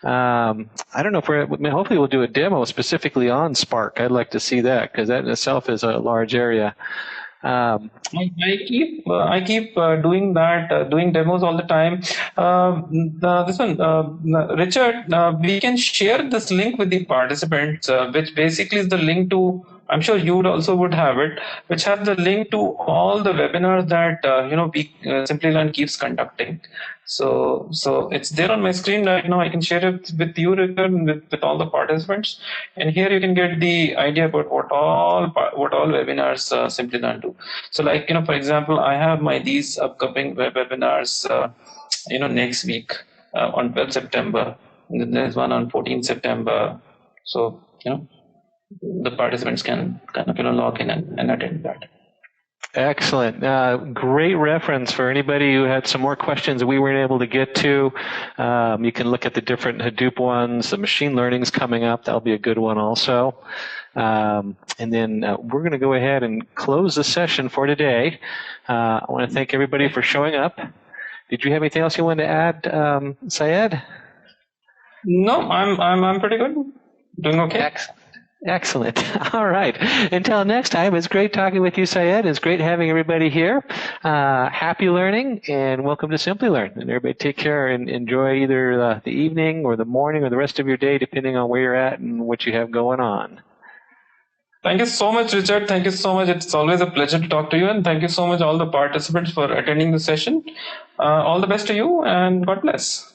I don't know if hopefully we'll do a demo specifically on Spark. I'd like to see that because that in itself is a large area. I keep doing that, doing demos all the time. This one, Richard, we can share this link with the participants, which basically is the link to. I'm sure you would have it, which has the link to all the webinars that Simplilearn keeps conducting. So it's there on my screen right now. I can share it with you, Richard, with all the participants, and here you can get the idea about what all webinars Simplilearn do. So, for example, I have these upcoming webinars, next week on 12th September. And then there's one on 14th September. So the participants can kind of log in and attend that. Excellent. Great reference for anybody who had some more questions that we weren't able to get to. You can look at the different Hadoop ones. The machine learning's coming up. That'll be a good one also. And then we're going to go ahead and close the session for today. I want to thank everybody for showing up. Did you have anything else you wanted to add, Syed? No, I'm pretty good. Doing okay. Excellent. All right. Until next time, it's great talking with you, Syed. It's great having everybody here. Happy learning, and welcome to Simplilearn. And everybody take care and enjoy either the evening or the morning or the rest of your day, depending on where you're at and what you have going on. Thank you so much, Richard. Thank you so much. It's always a pleasure to talk to you. And thank you so much, all the participants, for attending the session. All the best to you, and God bless.